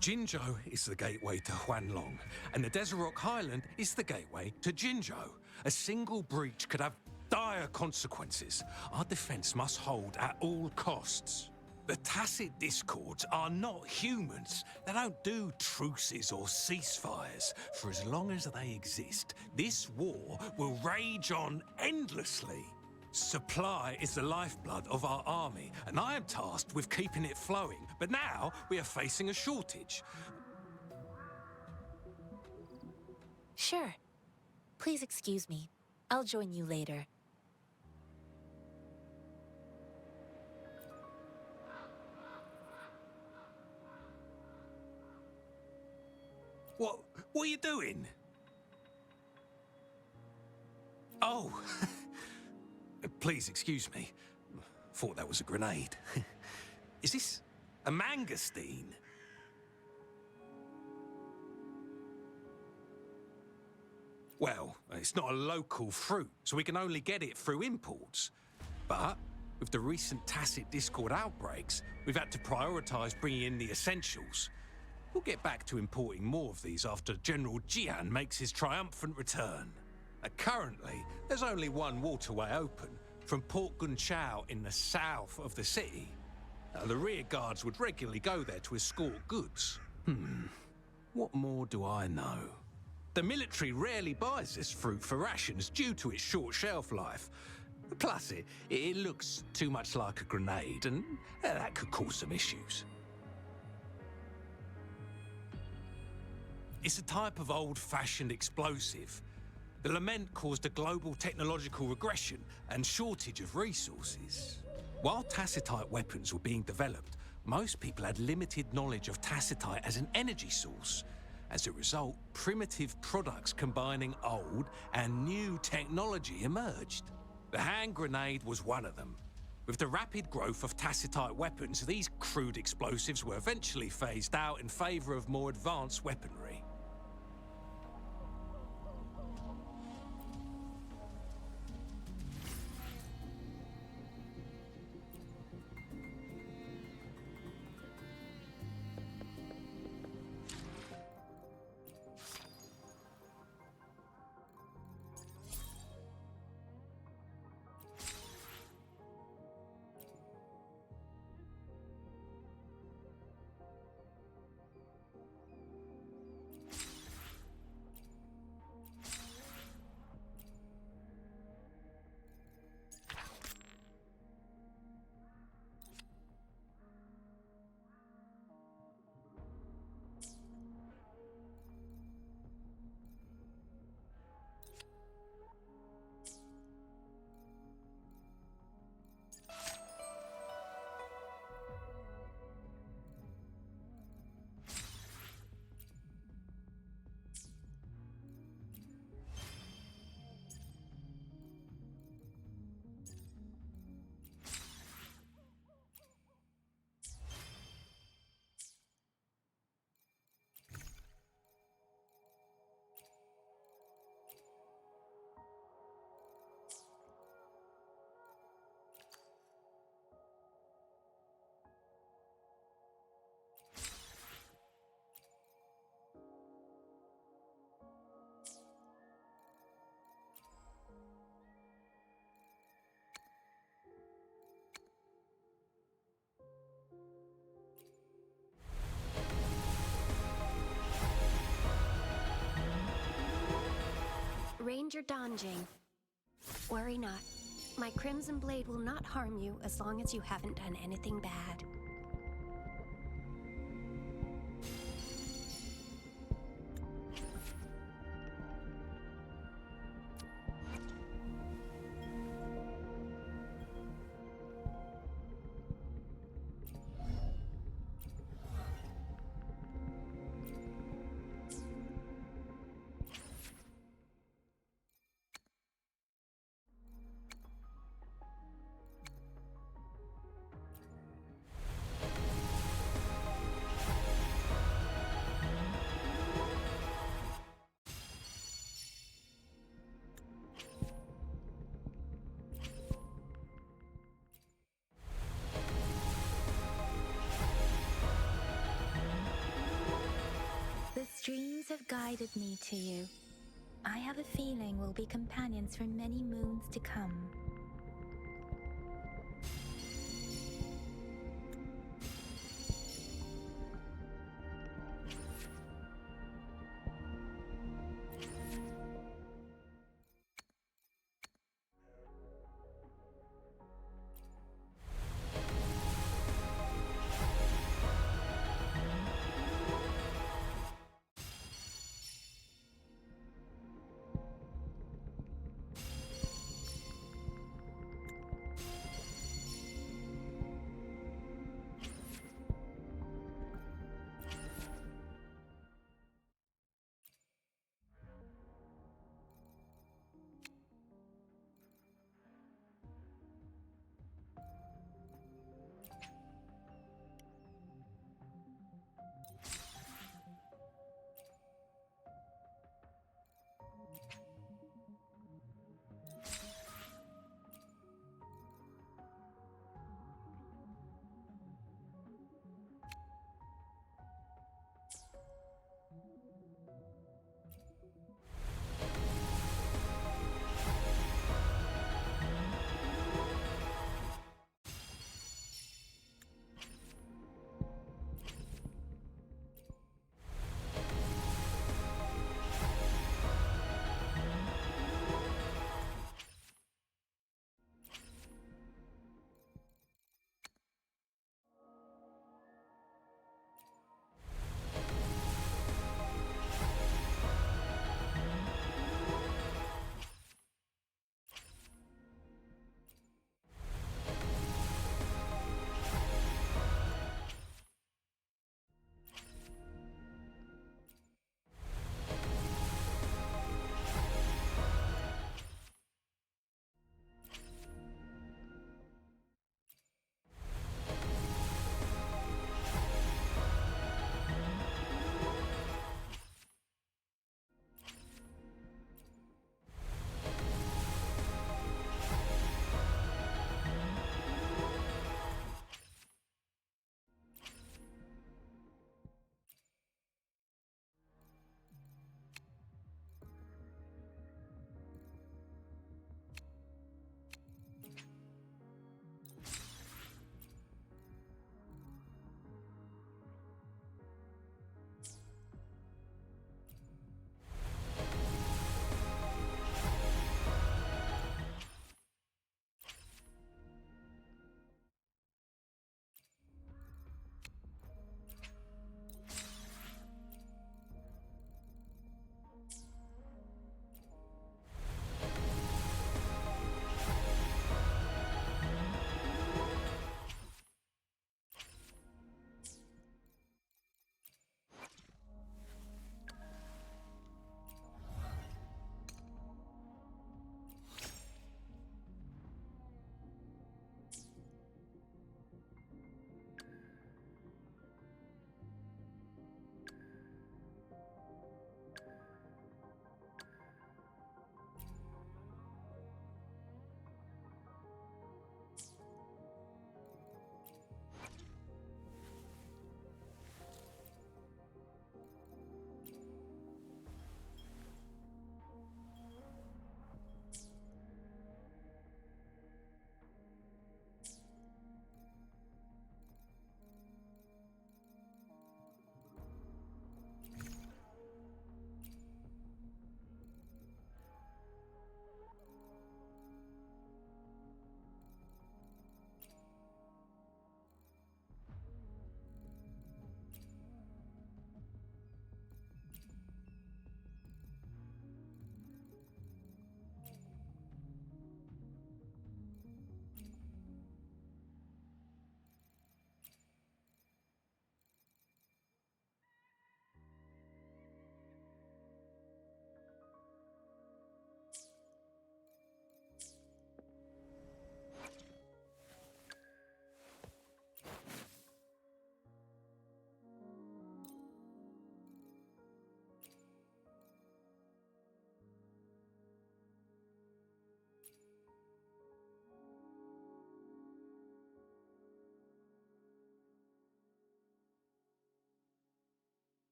Speaker 4: Jinzhou is the gateway to Huanglong, and the Desert Rock Highland is the gateway to Jinzhou. A single breach could have dire consequences. Our defense must hold at all costs. The tacit discords are not humans. They don't do truces or ceasefires. For as long as they exist, this war will rage on endlessly. Supply is the lifeblood of our army, and I am tasked with keeping it flowing. But now we are facing a shortage.
Speaker 7: Sure. Please excuse me. I'll join you later.
Speaker 4: What are you doing? Oh. Please excuse me. Thought that was a grenade. Is this a mangosteen? Well, it's not a local fruit, so we can only get it through imports. But with the recent tacit discord outbreaks, we've had to prioritize bringing in the essentials. We'll get back to importing more of these after General Jian makes his triumphant return. Currently, there's only one waterway open, from Port Gunchao in the south of the city. The rear guards would regularly go there to escort goods. What more do I know? The military rarely buys this fruit for rations due to its short shelf life. Plus, it looks too much like a grenade, and that could cause some issues. It's a type of old-fashioned explosive. The lament caused a global technological regression and shortage of resources. While tacitite weapons were being developed, most people had limited knowledge of tacitite as an energy source. As a result, primitive products combining old and new technology emerged. The hand grenade was one of them. With the rapid growth of tacitite weapons, these crude explosives were eventually phased out in favor of more advanced weaponry.
Speaker 11: danger dodging. Worry not. My Crimson Blade will not harm you as long as you haven't done anything bad.
Speaker 2: The streams have guided me to you. I have a feeling we'll be companions for many moons to come.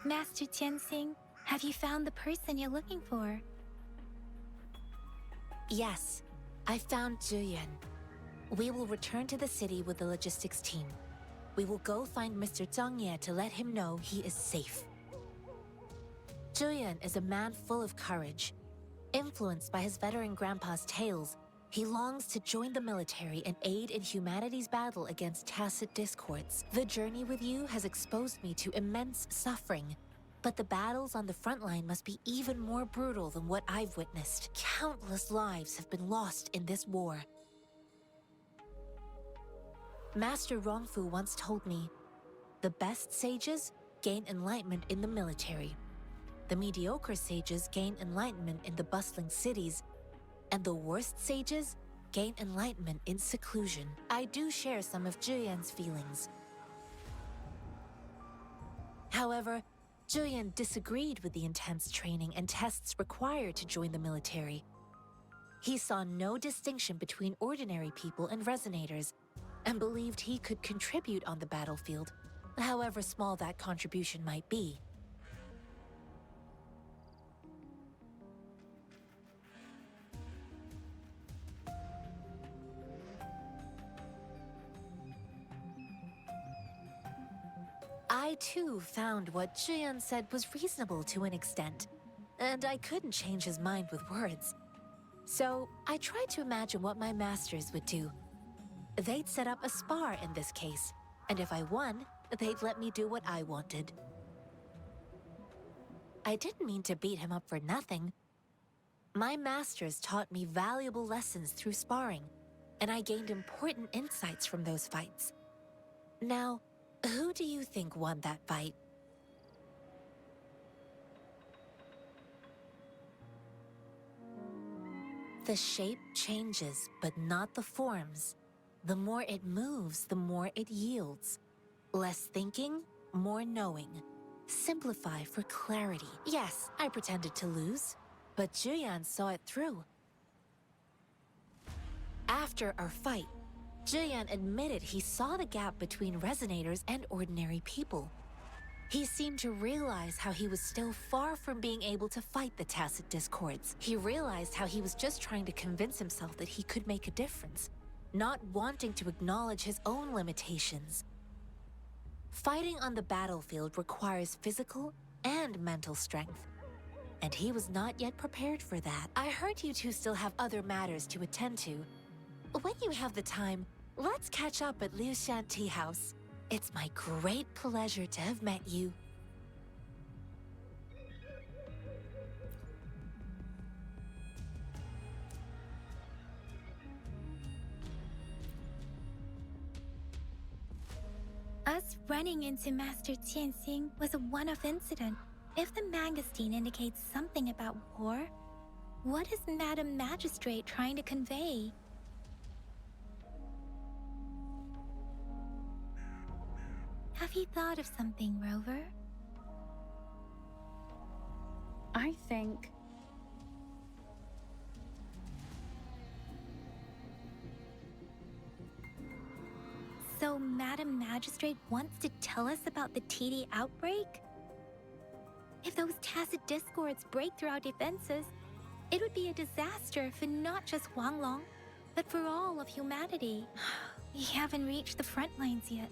Speaker 2: Master Tianxing, have you found the person you're looking for?
Speaker 7: Yes, I found Zhuyan. We will return to the city with the logistics team. We will go find Mr. Zhang Ye to let him know he is safe. Zhuyan is a man full of courage. Influenced by his veteran grandpa's tales, he longs to join the military and aid in humanity's battle against tacit discords. The journey with you has exposed me to immense suffering, but the battles on the front line must be even more brutal than what I've witnessed. Countless lives have been lost in this war. Master Rongfu once told me, the best sages gain enlightenment in the military. The mediocre sages gain enlightenment in the bustling cities, and the worst sages gain enlightenment in seclusion. I do share some of Zhuyan's feelings. However, Zhuyan disagreed with the intense training and tests required to join the military. He saw no distinction between ordinary people and resonators, and believed he could contribute on the battlefield, however small that contribution might be. I too found what Zhuyan said was reasonable to an extent, and I couldn't change his mind with words. So I tried to imagine what my masters would do. They'd set up a spar in this case, and if I won, they'd let me do what I wanted. I didn't mean to beat him up for nothing. My masters taught me valuable lessons through sparring, and I gained important insights from those fights. Now, who do you think won that fight? The shape changes, but not the forms. The more it moves, the more it yields. Less thinking, more knowing. Simplify for clarity. Yes, I pretended to lose, but Zhuyan saw it through. After our fight, Zhuyan admitted he saw the gap between resonators and ordinary people. He seemed to realize how he was still far from being able to fight the tacit discords. He realized how he was just trying to convince himself that he could make a difference, not wanting to acknowledge his own limitations. Fighting on the battlefield requires physical and mental strength, and he was not yet prepared for that. I heard you two still have other matters to attend to. When you have the time, let's catch up at Liu Shan Tea House. It's my great pleasure to have met you.
Speaker 2: Us running into Master Tianxing was a one-off incident. If the magazine indicates something about war, what is Madam Magistrate trying to convey? Have you thought of something, Rover?
Speaker 12: I think...
Speaker 2: So Madam Magistrate wants to tell us about the TD outbreak? If those tacit discords break through our defenses, it would be a disaster for not just Huanglong, but for all of humanity. We haven't reached the front lines yet,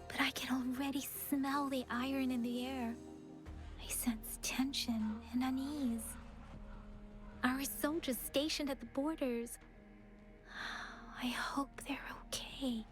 Speaker 2: but I can already smell the iron in the air. I sense tension and unease. Our soldiers stationed at the borders, I hope they're okay.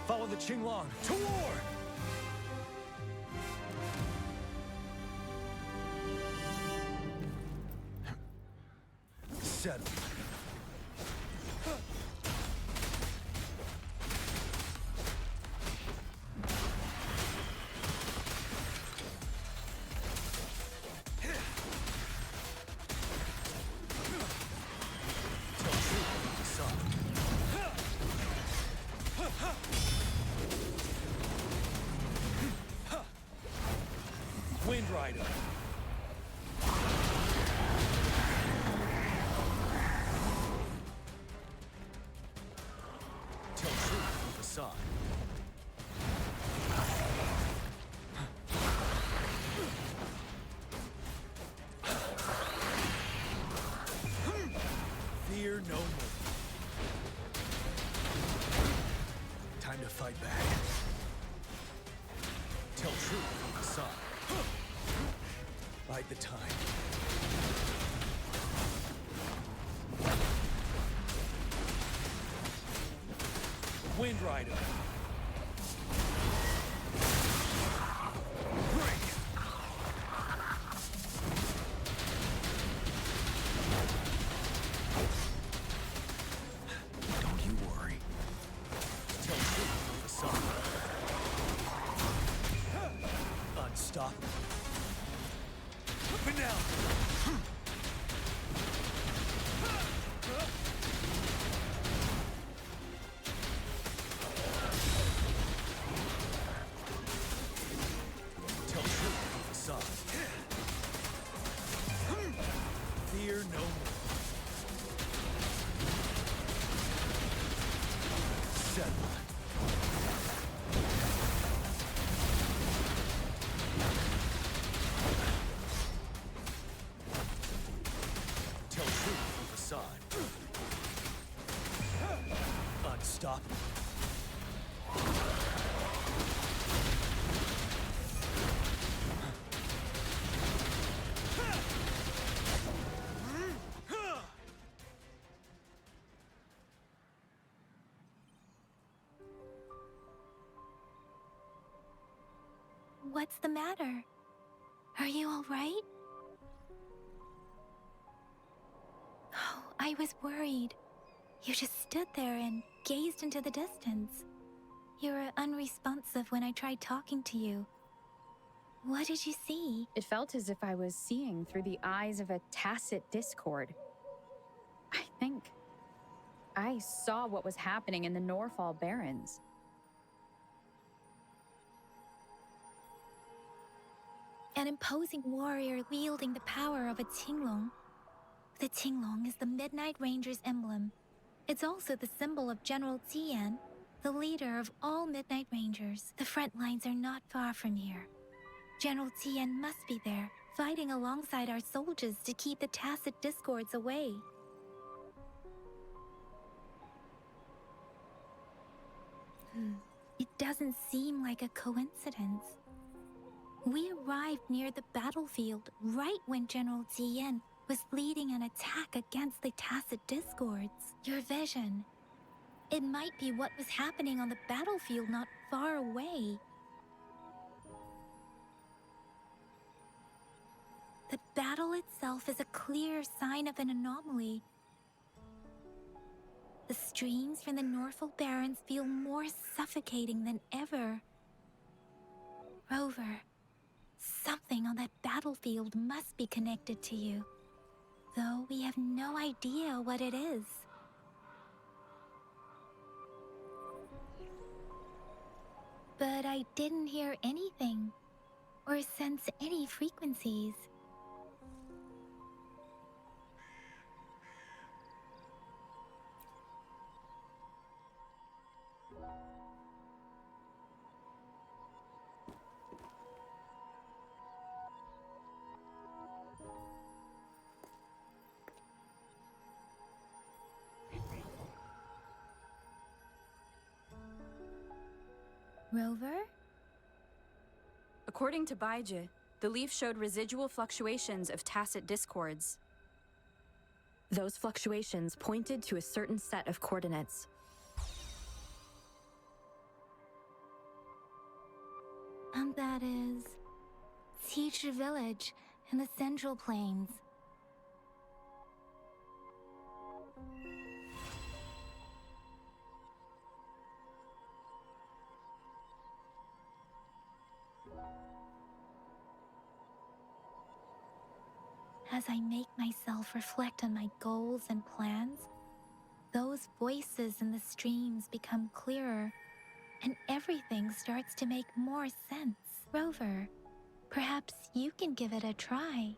Speaker 9: Follow the Qinglong to war! Settle. Wind Rider. Tell truth with a sign. Fear no more. Time to fight back. Tell truth with a sign. Bide the time. Wind Rider. Break. Don't you worry. Tell truth with the sun. Unstoppable. Up and down. Tell truth with the sun. Fear no more. Settle. Tell truth with a sign. Unstoppable.
Speaker 2: What's the matter? Are you all right? Oh, I was worried. You just stood there and gazed into the distance. You were unresponsive when I tried talking to you. What did you see?
Speaker 12: It felt as if I was seeing through the eyes of a tacit discord. I think I saw what was happening in the Norfall Barrens.
Speaker 2: An imposing warrior wielding the power of a Qinglong. The Qinglong is the Midnight Ranger's emblem. It's also the symbol of General Tian, the leader of all Midnight Rangers. The front lines are not far from here. General Tian must be there, fighting alongside our soldiers to keep the tacit discords away. It doesn't seem like a coincidence. We arrived near the battlefield right when General Tian was leading an attack against the tacit discords. Your vision. It might be what was happening on the battlefield not far away. The battle itself is a clear sign of an anomaly. The streams from the Norfall Barrens feel more suffocating than ever. Rover, something on that battlefield must be connected to you, though we have no idea what it is. But I didn't hear anything, or sense any frequencies. Rover?
Speaker 13: According to Baiji, the leaf showed residual fluctuations of tacit discords. Those fluctuations pointed to a certain set of coordinates.
Speaker 2: And that is Teacher Village in the Central Plains. As I make myself reflect on my goals and plans, those voices in the streams become clearer, and everything starts to make more sense. Rover, perhaps you can give it a try.